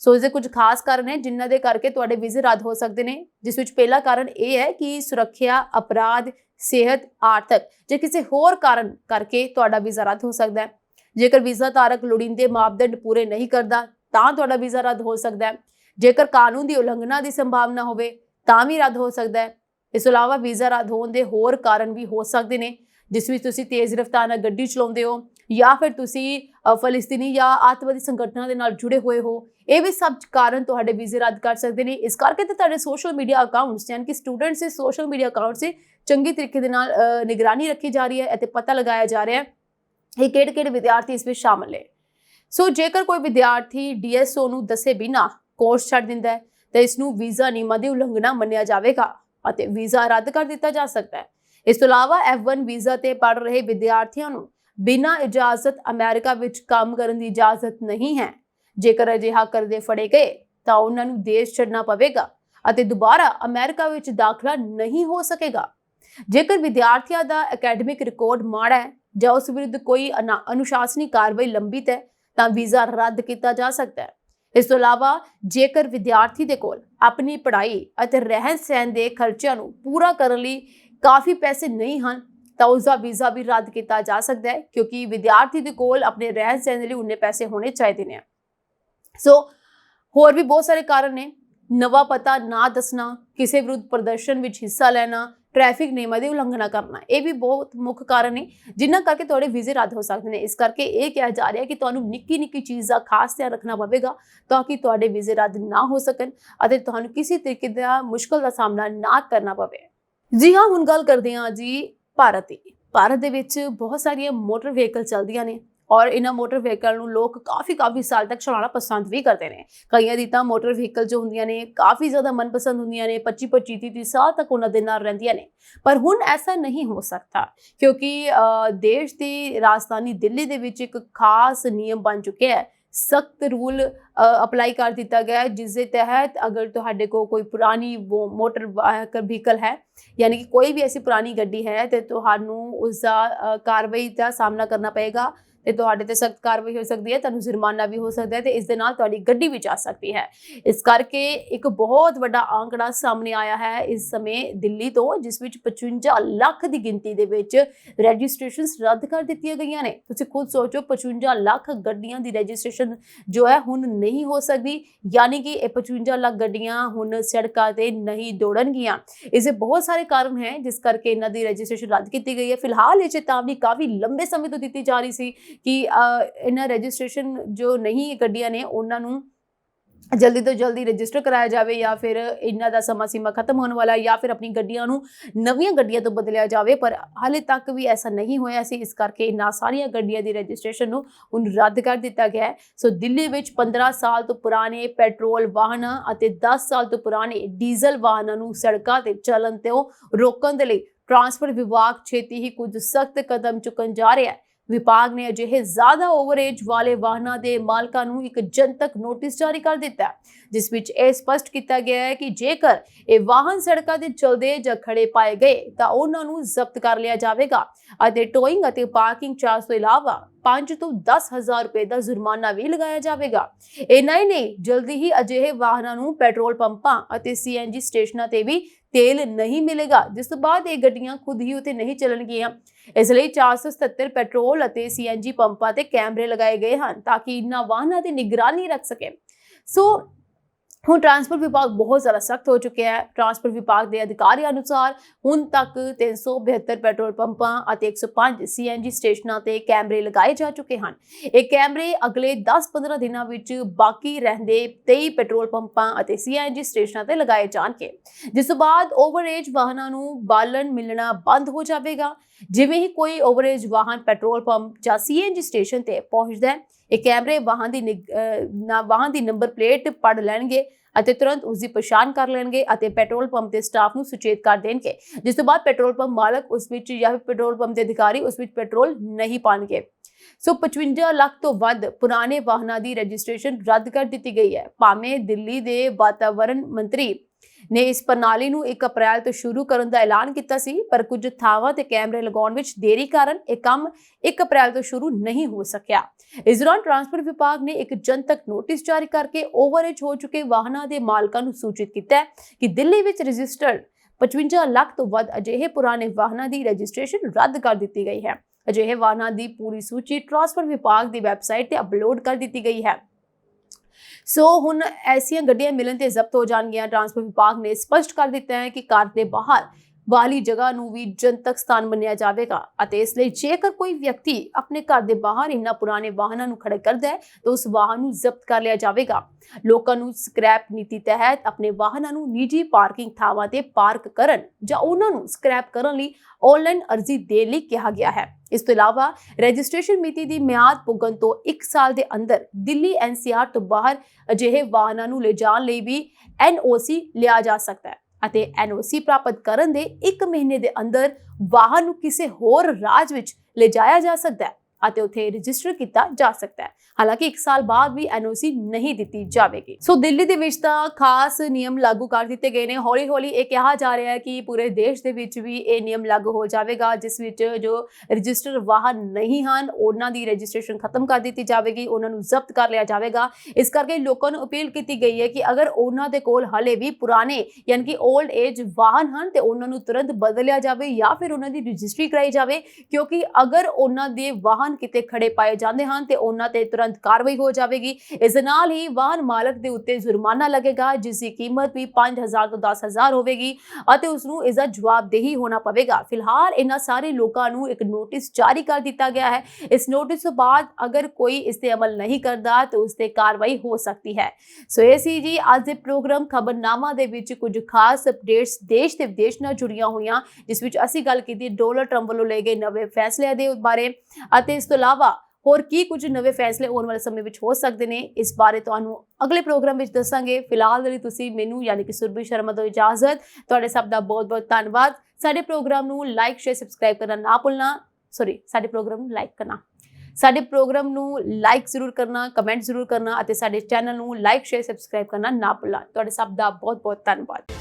ਸੋ ਇਸਦੇ ਕੁਝ ਖਾਸ ਕਾਰਨ ਹੈ ਜਿਨ੍ਹਾਂ ਦੇ ਕਰਕੇ ਤੁਹਾਡੇ ਵੀਜ਼ੇ ਰੱਦ ਹੋ ਸਕਦੇ ਨੇ, ਜਿਸ ਵਿੱਚ ਪਹਿਲਾ ਕਾਰਨ ਇਹ ਹੈ ਕਿ ਸੁਰੱਖਿਆ, ਅਪਰਾਧ, ਸਿਹਤ, ਆਰਥਿਕ ਜਾਂ ਕਿਸੇ ਹੋਰ ਕਾਰਨ ਕਰਕੇ ਤੁਹਾਡਾ ਵੀਜ਼ਾ ਰੱਦ ਹੋ ਸਕਦਾ ਹੈ। ਜੇਕਰ ਵੀਜ਼ਾ ਧਾਰਕ ਲੋੜੀਂਦੇ ਮਾਪਦੰਡ ਪੂਰੇ ਨਹੀਂ ਕਰਦਾ ਤਾਂ ਤੁਹਾਡਾ ਵੀਜ਼ਾ ਰੱਦ ਹੋ ਸਕਦਾ ਹੈ। ਜੇਕਰ ਕਾਨੂੰਨ ਦੀ ਉਲੰਘਣਾ ਦੀ ਸੰਭਾਵਨਾ ਹੋਵੇ ਤਾਂ ਵੀ ਰੱਦ ਹੋ ਸਕਦਾ ਹੈ। ਇਸ ਤੋਂ ਇਲਾਵਾ ਵੀਜ਼ਾ ਰੱਦ ਹੋਣ ਦੇ ਹੋਰ ਕਾਰਨ ਵੀ ਹੋ ਸਕਦੇ ਨੇ, ਜਿਸ ਵਿੱਚ ਤੁਸੀਂ ਤੇਜ਼ ਰਫ਼ਤਾਰ ਨਾਲ ਗੱਡੀ ਚਲਾਉਂਦੇ ਹੋ ਜਾਂ ਫਿਰ ਤੁਸੀਂ ਫਲਸਤੀਨੀ ਜਾਂ ਅੱਤਵਾਦੀ ਸੰਗਠਨਾਂ ਦੇ ਨਾਲ ਜੁੜੇ ਹੋਏ ਹੋ। ਇਹ ਵੀ ਸਭ ਕਾਰਨ ਤੁਹਾਡੇ ਵੀਜ਼ੇ ਰੱਦ ਕਰ ਸਕਦੇ ਨੇ। ਇਸ ਕਰਕੇ ਤੇ ਤੁਹਾਡੇ ਸੋਸ਼ਲ ਮੀਡੀਆ ਅਕਾਊਂਟਸ ਯਾਨੀ ਕਿ ਸਟੂਡੈਂਟਸ ਦੇ ਸੋਸ਼ਲ ਮੀਡੀਆ ਅਕਾਊਂਟਸ ਦੀ ਚੰਗੀ ਤਰੀਕੇ ਦੇ ਨਾਲ ਨਿਗਰਾਨੀ ਰੱਖੀ ਜਾ ਰਹੀ ਹੈ ਅਤੇ ਪਤਾ ਲਗਾਇਆ ਜਾ ਰਿਹਾ ਹੈ ਇਹ ਕਿਹੜੇ ਵਿਦਿਆਰਥੀ ਇਸ ਵਿੱਚ ਸ਼ਾਮਲ ਹੈ। ਸੋ ਜੇਕਰ ਕੋਈ ਵਿਦਿਆਰਥੀ DSO ਨੂੰ ਦੱਸੇ ਬਿਨਾਂ ਕੋਰਸ ਛੱਡ ਦਿੰਦਾ ਹੈ ਤਾਂ ਇਸ ਨੂੰ ਵੀਜ਼ਾ ਨਿਯਮਾਂ ਦੀ ਉਲੰਘਣਾ ਮੰਨਿਆ ਜਾਵੇਗਾ ਅਤੇ ਵੀਜ਼ਾ ਰੱਦ ਕਰ ਦਿੱਤਾ ਜਾ ਸਕਦਾ ਹੈ। ਇਸ ਤੋਂ ਇਲਾਵਾ F1 ਵੀਜ਼ਾ ਤੇ ਪੜ੍ਹ ਰਹੇ ਵਿਦਿਆਰਥੀਆਂ ਨੂੰ ਬਿਨਾਂ ਇਜਾਜ਼ਤ ਅਮਰੀਕਾ ਵਿੱਚ ਕੰਮ ਕਰਨ ਦੀ ਇਜਾਜ਼ਤ ਨਹੀਂ ਹੈ। ਜੇਕਰ ਅਜਿਹਾ ਕਰਦੇ ਫੜੇ ਗਏ ਤਾਂ ਉਹਨਾਂ ਨੂੰ ਦੇਸ਼ ਛੱਡਣਾ ਪਵੇਗਾ ਅਤੇ ਦੁਬਾਰਾ ਅਮਰੀਕਾ ਵਿੱਚ ਦਾਖਲਾ ਨਹੀਂ ਹੋ ਸਕੇਗਾ। ਜੇਕਰ ਵਿਦਿਆਰਥੀਆਂ ਦਾ ਅਕੈਡਮਿਕ ਰਿਕਾਰਡ ਮਾੜਾ ਹੈ ਜਾਂ ਉਸ ਵਿਰੁੱਧ ਕੋਈ ਅਨੁਸ਼ਾਸਨੀ ਕਾਰਵਾਈ ਲੰਬਿਤ ਹੈ ਤਾਂ ਵੀਜ਼ਾ ਰੱਦ ਕੀਤਾ ਜਾ ਸਕਦਾ ਹੈ। ਇਸ ਤੋਂ ਇਲਾਵਾ ਜੇਕਰ ਵਿਦਿਆਰਥੀ ਦੇ ਕੋਲ ਆਪਣੀ ਪੜ੍ਹਾਈ ਅਤੇ ਰਹਿਣ ਸਹਿਣ ਦੇ ਖਰਚਿਆਂ ਨੂੰ ਪੂਰਾ ਕਰਨ ਲਈ ਕਾਫੀ ਪੈਸੇ ਨਹੀਂ ਹਨ ਤਾਂ ਉਸ ਦਾ ਵੀਜ਼ਾ ਵੀ ਰੱਦ ਕੀਤਾ ਜਾ ਸਕਦਾ ਹੈ, ਕਿਉਂਕਿ ਵਿਦਿਆਰਥੀ ਦੇ ਕੋਲ ਆਪਣੇ ਰਹਿਣ ਸਹਿਣ ਲਈ ਉਨੇ ਪੈਸੇ ਹੋਣੇ ਚਾਹੀਦੇ ਨੇ। ਸੋ ਹੋਰ ਵੀ ਬਹੁਤ ਸਾਰੇ ਕਾਰਨ ਨੇ। ਨਵਾਂ ਪਤਾ ਨਾ ਦੱਸਣਾ, ਕਿਸੇ ਵਿਰੁੱਧ ਪ੍ਰਦਰਸ਼ਨ ਵਿੱਚ ਹਿੱਸਾ ਲੈਣਾ, ਟ੍ਰੈਫਿਕ ਨਿਯਮਾਂ ਦੀ ਉਲੰਘਣਾ ਕਰਨਾ, ਇਹ ਵੀ ਬਹੁਤ ਮੁੱਖ ਕਾਰਨ ਨੇ ਜਿਨ੍ਹਾਂ ਕਰਕੇ ਤੁਹਾਡੇ ਵੀਜ਼ੇ ਰੱਦ ਹੋ ਸਕਦੇ ਨੇ। ਇਸ ਕਰਕੇ ਇਹ ਕਿਹਾ ਜਾ ਰਿਹਾ ਕਿ ਤੁਹਾਨੂੰ ਨਿੱਕੀ ਚੀਜ਼ ਦਾ ਖਾਸ ਧਿਆਨ ਰੱਖਣਾ ਪਵੇਗਾ ਤਾਂ ਕਿ ਤੁਹਾਡੇ ਵੀਜ਼ੇ ਰੱਦ ਨਾ ਹੋ ਸਕਣ ਅਤੇ ਤੁਹਾਨੂੰ ਕਿਸੇ ਤਰੀਕੇ ਦਾ ਮੁਸ਼ਕਲ ਦਾ ਸਾਹਮਣਾ ਨਾ ਕਰਨਾ ਪਵੇ। ਜੀ ਹਾਂ, ਹੁਣ ਗੱਲ ਕਰਦੇ ਹਾਂ ਜੀ ਭਾਰਤ ਦੀ। ਭਾਰਤ ਦੇ ਵਿੱਚ ਬਹੁਤ ਸਾਰੀਆਂ ਮੋਟਰ ਵਹੀਕਲ ਚੱਲਦੀਆਂ ਨੇ ਔਰ ਇਹਨਾਂ ਮੋਟਰ ਵਹੀਕਲ ਨੂੰ ਲੋਕ ਕਾਫੀ ਸਾਲ ਤੱਕ ਚਲਾਉਣਾ ਪਸੰਦ ਵੀ ਕਰਦੇ ਨੇ। ਕਈਆਂ ਦੀ ਤਾਂ ਮੋਟਰ ਵਹੀਕਲ ਜੋ ਹੁੰਦੀਆਂ ਨੇ ਕਾਫੀ ਜ਼ਿਆਦਾ ਮਨਪਸੰਦ ਹੁੰਦੀਆਂ ਨੇ, 25 30 ਸਾਲ ਤੱਕ ਉਹਨਾਂ ਦੇ ਨਾਲ ਰਹਿੰਦੀਆਂ ਨੇ। ਪਰ ਹੁਣ ਐਸਾ ਨਹੀਂ ਹੋ ਸਕਦਾ ਕਿਉਂਕਿ ਦੇਸ਼ ਦੀ ਰਾਜਧਾਨੀ ਦਿੱਲੀ ਦੇ ਵਿੱਚ ਇੱਕ ਖਾਸ ਨਿਯਮ ਬਣ ਚੁੱਕਿਆ ਹੈ। ਸਖਤ ਰੂਲ ਅਪਲਾਈ ਕਰ ਦਿੱਤਾ ਗਿਆ ਹੈ, ਜਿਸ ਦੇ ਤਹਿਤ ਅਗਰ ਤੁਹਾਡੇ ਕੋਲ ਕੋਈ ਪੁਰਾਣੀ ਮੋਟਰ ਵਹੀਕਲ ਹੈ ਯਾਨੀ ਕਿ ਕੋਈ ਵੀ ਐਸੀ ਪੁਰਾਣੀ ਗੱਡੀ ਹੈ ਤੇ ਤੁਹਾਨੂੰ ਉਸ ਦਾ ਕਾਰਵਾਈ ਦਾ ਸਾਹਮਣਾ ਕਰਨਾ ਪਏਗਾ ਤੇ ਤੁਹਾਡੇ ਤੇ ਸਖਤ ਕਾਰਵਾਈ ਹੋ ਸਕਦੀ ਹੈ, ਤੁਹਾਨੂੰ ਜੁਰਮਾਨਾ ਵੀ ਹੋ ਸਕਦਾ ਹੈ ਤੇ ਇਸ ਦੇ ਨਾਲ ਤੁਹਾਡੀ ਗੱਡੀ ਵੀ ਜਾ ਸਕਦੀ ਹੈ। ਇਸ ਕਰਕੇ ਇੱਕ ਬਹੁਤ ਵੱਡਾ ਆંકੜਾ ਸਾਹਮਣੇ ਆਇਆ ਹੈ ਇਸ ਸਮੇਂ ਦਿੱਲੀ ਤੋਂ, ਜਿਸ ਵਿੱਚ 55 ਲੱਖ ਦੀ ਗਿਣਤੀ ਦੇ ਵਿੱਚ ਰਜਿਸਟ੍ਰੇਸ਼ਨਸ ਰੱਦ ਕਰ ਦਿੱਤੀਆਂ ਗਈਆਂ ਨੇ। ਤੁਸੀਂ ਖੁਦ ਸੋਚੋ, 55 ਲੱਖ ਗੱਡੀਆਂ ਦੀ ਰਜਿਸਟ੍ਰੇਸ਼ਨ ਜੋ ਹੈ ਹੁਣ ਨਹੀਂ ਹੋ ਸਕਦੀ, ਯਾਨੀ ਕਿ ਇਹ 55 ਲੱਖ ਗੱਡੀਆਂ ਹੁਣ ਸੜਕਾਂ ਤੇ ਨਹੀਂ ਦੌੜਨਗੀਆਂ। ਇਸ ਦੇ ਬਹੁਤ ਸਾਰੇ ਕਾਰਨ ਹੈ ਜਿਸ ਕਰਕੇ ਇਹਨਾਂ ਦੀ ਰਜਿਸਟ੍ਰੇਸ਼ਨ ਰੱਦ ਕੀਤੀ ਗਈ ਹੈ। ਫਿਲਹਾਲ ਇਹ ਚੇਤਾਵਨੀ ਕਾਫੀ ਲੰਬੇ ਸਮੇਂ ਤੋਂ ਦਿੱਤੀ ਜਾ ਰਹੀ ਸੀ ਕਿ ਇਹਨਾਂ ਰਜਿਸਟ੍ਰੇਸ਼ਨ ਜੋ ਨਹੀਂ ਗੱਡੀਆਂ ਨੇ ਉਹਨਾਂ ਨੂੰ जल्दी तो जल्दी रजिस्टर कराया जाए या फिर इन्ना दा समा सीमा खत्म होने वाला या फिर अपनी गड्डियां नूं नवीं गड्डियां तो बदलिया जाए, पर हाले तक भी ऐसा नहीं होया सी। इस करके इन्ना सारिया गड्डियां दी रजिस्ट्रेशन नूं हुण रद्द कर दिता गया है। सो दिल्ली विच 15 साल तो पुराने पेट्रोल वाहन अते 10 साल तो पुराने डीजल वाहनों नूं सड़कां ते चलन तो रोकण दे लई ट्रांसपोर्ट विभाग छेती ही कुछ सख्त कदम चुकन जा रहा है। विभाग ने अजिहे ज्यादा ओवरेज वाले वाहनों के मालकां नूं एक जनतक नोटिस जारी कर दिता है, जिस विच यह स्पष्ट किया गया है कि जेकर ये वाहन सड़कों ते चलते या खड़े पाए गए तो उन्हां नूं जब्त कर लिया जाएगा अते टोइंग अते पार्किंग चार्ज तो इलावा 5 तो 10,000 रुपए का जुर्माना भी लगाया जाएगा। इन्ना ही नहीं, जल्दी ही अजिहे वाहनों नूं पेट्रोल पंपां अते CNG स्टेशनां ते भी तेल नहीं मिलेगा, जिस तो बाद ये गड्डियां खुद ही उत्ते नहीं चलणगियां। इसलिए 477 पेट्रोल अते CNG पंपां ते कैमरे लगाए गए हैं ताकि इन्हां वाहनां दी निगरानी रख सके। सो हुण ट्रांसपोर्ट विभाग बहुत ज़्यादा सख्त हो चुके हैं। ट्रांसपोर्ट विभाग के अधिकारी अनुसार हुण तक 372 पेट्रोल पंपां अते 105 CNG स्टेशनां ते कैमरे लगाए जा चुके हैं। ये कैमरे अगले 10-15 दिनों विच बाकी रहिंदे 23 पेट्रोल पंपां अते CNG स्टेशनां ते लगाए जाणगे, जिस तो बाद ओवरेज वाहनां नूं बालन मिलना बंद हो जाएगा। जिवें ही कोई ओवरेज वाहन पेट्रोल पंप या CNG स्टेशन ते पहुंचदा है, ये कैमरे वाहन दी नंबर प्लेट पढ़ लैणगे ਅਤੇ तुरंत उसकी पछाण कर लेंगे ਅਤੇ पेट्रोल पंप के स्टाफ ਨੂੰ सुचेत कर देंगे, जिस तो बाद पेट्रोल पंप मालक उस विच या फिर पेट्रोल पंप के अधिकारी उस विच पेट्रोल नहीं पाएंगे। सो 55 ਲੱਖ ਤੋਂ ਵੱਧ पुराने वाहनों की रजिस्ट्रेशन रद्द कर दी गई है। भावें दिल्ली के वातावरण मंत्री ने इस प्रणाली ਨੂੰ 1 अप्रैल ਤੋਂ शुरू ਕਰਨ ਦਾ ਐਲਾਨ ਕੀਤਾ ਸੀ, पर कुछ ਥਾਵਾਂ ਤੇ कैमरे लगाने ਵਿੱਚ देरी कारण यह काम 1 अप्रैल ਤੋਂ शुरू नहीं हो सकिया। इस दौरान ट्रांसपोर्ट विभाग ने एक जनतक नोटिस जारी करके ओवरेज हो चुके वाहनों के मालकों ਨੂੰ सूचित किया कि दिल्ली ਵਿੱਚ रजिस्टर्ड 55 ਲੱਖ ਤੋਂ ਵੱਧ ਅਜਿਹੇ ਪੁਰਾਣੇ ਵਾਹਨਾਂ ਦੀ ਰਜਿਸਟ੍ਰੇਸ਼ਨ ਰੱਦ ਕਰ ਦਿੱਤੀ ਗਈ ਹੈ। ਅਜਿਹੇ ਵਾਹਨਾਂ ਦੀ ਪੂਰੀ ਸੂਚੀ ट्रांसपोर्ट विभाग की वैबसाइट ਤੇ ਅਪਲੋਡ कर दी गई है। सो हुण ऐसियां गड्डियां मिलन ते जब्त हो जाणगियां। ट्रांसपोर्ट विभाग ने स्पष्ट कर दिता है कि कार के बाहर वाली जगह नूं भी जनतक स्थान मन्निया जाएगा अते इसलिए जेकर कोई व्यक्ति अपने घर के बाहर इन्हां पुराने वाहनों नूं खड़े करदा है तो उस वाहन नूं जब्त कर लिया जाएगा। लोकां नूं स्क्रैप नीति तहत अपने वाहनों नूं निजी पार्किंग थावां ते पार्क करन जां उन्हां नूं स्क्रैप करन लई ऑनलाइन अर्जी देण लई कहा गया है। इस तो इलावा रजिस्ट्रेशन मिति की म्याद पुगन तो 1 साल के अंदर दिल्ली NCR तो बाहर अजिहे वाहनों नूं ले जाण लई भी NOC लिया जा सकता है ਅਤੇ NOC ਪ੍ਰਾਪਤ ਕਰਨ ਦੇ 1 ਮਹੀਨੇ ਦੇ ਅੰਦਰ ਵਾਹਨ ਨੂੰ ਕਿਸੇ ਹੋਰ ਰਾਜ ਵਿੱਚ ਲਿਜਾਇਆ ਜਾ ਸਕਦਾ ਹੈ ਅਤੇ ਉੱਥੇ ਰਜਿਸਟਰ ਕੀਤਾ ਜਾ ਸਕਦਾ ਹੈ। ਹਾਲਾਂਕਿ 1 ਸਾਲ ਬਾਅਦ ਵੀ NOC ਨਹੀਂ ਦਿੱਤੀ ਜਾਵੇਗੀ। ਸੋ ਦਿੱਲੀ ਦੇ ਵਿੱਚ ਤਾਂ ਖਾਸ ਨਿਯਮ ਲਾਗੂ ਕਰ ਦਿੱਤੇ ਗਏ ਨੇ। ਹੌਲੀ ਹੌਲੀ ਇਹ ਕਿਹਾ ਜਾ ਰਿਹਾ ਹੈ ਕਿ ਪੂਰੇ ਦੇਸ਼ ਦੇ ਵਿੱਚ ਵੀ ਇਹ ਨਿਯਮ ਲਾਗੂ ਹੋ ਜਾਵੇਗਾ, ਜਿਸ ਵਿੱਚ ਜੋ ਰਜਿਸਟਰ ਵਾਹਨ ਨਹੀਂ ਹਨ ਉਹਨਾਂ ਦੀ ਰਜਿਸਟ੍ਰੇਸ਼ਨ ਖਤਮ ਕਰ ਦਿੱਤੀ ਜਾਵੇਗੀ, ਉਹਨਾਂ ਨੂੰ ਜ਼ਬਤ ਕਰ ਲਿਆ ਜਾਵੇਗਾ। ਇਸ ਕਰਕੇ ਲੋਕਾਂ ਨੂੰ ਅਪੀਲ ਕੀਤੀ ਗਈ ਹੈ ਕਿ ਅਗਰ ਉਹਨਾਂ ਦੇ ਕੋਲ ਹਲੇ ਵੀ ਪੁਰਾਣੇ ਯਾਨੀ ਕਿ 올ਡ ਏਜ ਵਾਹਨ ਹਨ ਤੇ ਉਹਨਾਂ ਨੂੰ ਤੁਰੰਤ ਬਦਲਿਆ ਜਾਵੇ ਜਾਂ ਫਿਰ ਉਹਨਾਂ ਦੀ ਰਜਿਸਟਰੀ ਕਰਾਈ ਜਾਵੇ, ਕਿਉਂਕਿ ਅਗਰ ਉਹਨਾਂ ਦੇ ਵਾਹਨ ਕਿਤੇ ਖੜੇ ਪਾਏ ਜਾਂਦੇ ਹਨ ਤੇ ਉਹਨਾਂ ਤੇ ਤੁਰੰਤ ਕਾਰਵਾਈ ਹੋ ਜਾਵੇਗੀ। ਇਸ ਨਾਲ ਹੀ ਵਾਹਨ ਮਾਲਕ ਦੇ ਉੱਤੇ ਜੁਰਮਾਨਾ ਲੱਗੇਗਾ, ਜਿਸ ਦੀ ਕੀਮਤ ਵੀ 5,000 ਤੋਂ 10,000 ਹੋਵੇਗੀ ਅਤੇ ਉਸ ਨੂੰ ਇਸ ਦਾ ਜਵਾਬਦੇਹੀ ਹੋਣਾ ਪਵੇਗਾ। ਫਿਲਹਾਲ ਇਹਨਾਂ ਸਾਰੇ ਲੋਕਾਂ ਨੂੰ ਇੱਕ ਨੋਟਿਸ ਜਾਰੀ ਕਰ ਦਿੱਤਾ ਗਿਆ ਹੈ। ਇਸ ਨੋਟਿਸ ਤੋਂ ਬਾਅਦ ਅਗਰ ਕੋਈ ਇਸ ਤੇ ਅਮਲ ਨਹੀਂ ਕਰਦਾ ਤਾਂ ਉਸ ਤੇ ਕਾਰਵਾਈ ਹੋ ਸਕਦੀ ਹੈ। ਸੋ ਇਹ ਸੀ ਜੀ ਅੱਜ ਦੇ ਪ੍ਰੋਗਰਾਮ ਖਬਰਨਾਮਾ ਦੇ ਵਿੱਚ ਕੁਝ ਖਾਸ ਅਪਡੇਟਸ ਦੇਸ਼ ਤੇ ਵਿਦੇਸ਼ ਨਾਲ ਜੁੜੀਆਂ ਹੋਈਆਂ, ਜਿਸ ਵਿੱਚ ਅਸੀਂ ਗੱਲ ਕੀਤੀ ਡੋਨਾਲਡ ਟਰੰਪ ਵੱਲੋਂ ਲਏ ਗਏ ਨਵੇਂ ਫੈਸਲਿਆਂ ਦੇ ਬਾਰੇ ਅਤੇ ਇਸ ਤੋਂ ਇਲਾਵਾ ਹੋਰ ਕੀ ਕੁਝ ਨਵੇਂ ਫੈਸਲੇ ਆਉਣ ਵਾਲੇ ਸਮੇਂ ਵਿੱਚ ਹੋ ਸਕਦੇ ਨੇ, ਇਸ ਬਾਰੇ ਤੁਹਾਨੂੰ ਅਗਲੇ ਪ੍ਰੋਗਰਾਮ ਵਿੱਚ ਦੱਸਾਂਗੇ। ਫਿਲਹਾਲ ਲਈ ਤੁਸੀਂ ਮੈਨੂੰ ਯਾਨੀ ਕਿ ਸੁਰਭੀ ਸ਼ਰਮਾ ਤੋਂ ਇਜਾਜ਼ਤ। ਤੁਹਾਡੇ ਸਭ ਦਾ ਬਹੁਤ ਬਹੁਤ ਧੰਨਵਾਦ। ਸਾਡੇ ਪ੍ਰੋਗਰਾਮ ਨੂੰ ਲਾਈਕ ਸ਼ੇਅਰ ਸਬਸਕ੍ਰਾਈਬ ਕਰਨਾ ਨਾ ਭੁੱਲਣਾ। ਸਾਡੇ ਪ੍ਰੋਗਰਾਮ ਨੂੰ ਲਾਈਕ ਕਰਨਾ, ਸਾਡੇ ਪ੍ਰੋਗਰਾਮ ਨੂੰ ਲਾਈਕ ਜ਼ਰੂਰ ਕਰਨਾ, ਕਮੈਂਟ ਜ਼ਰੂਰ ਕਰਨਾ ਅਤੇ ਸਾਡੇ ਚੈਨਲ ਨੂੰ ਲਾਈਕ ਸ਼ੇਅਰ ਸਬਸਕ੍ਰਾਈਬ ਕਰਨਾ ਨਾ ਭੁੱਲਣਾ। ਤੁਹਾਡੇ ਸਭ ਦਾ ਬਹੁਤ ਬਹੁਤ ਧੰਨਵਾਦ।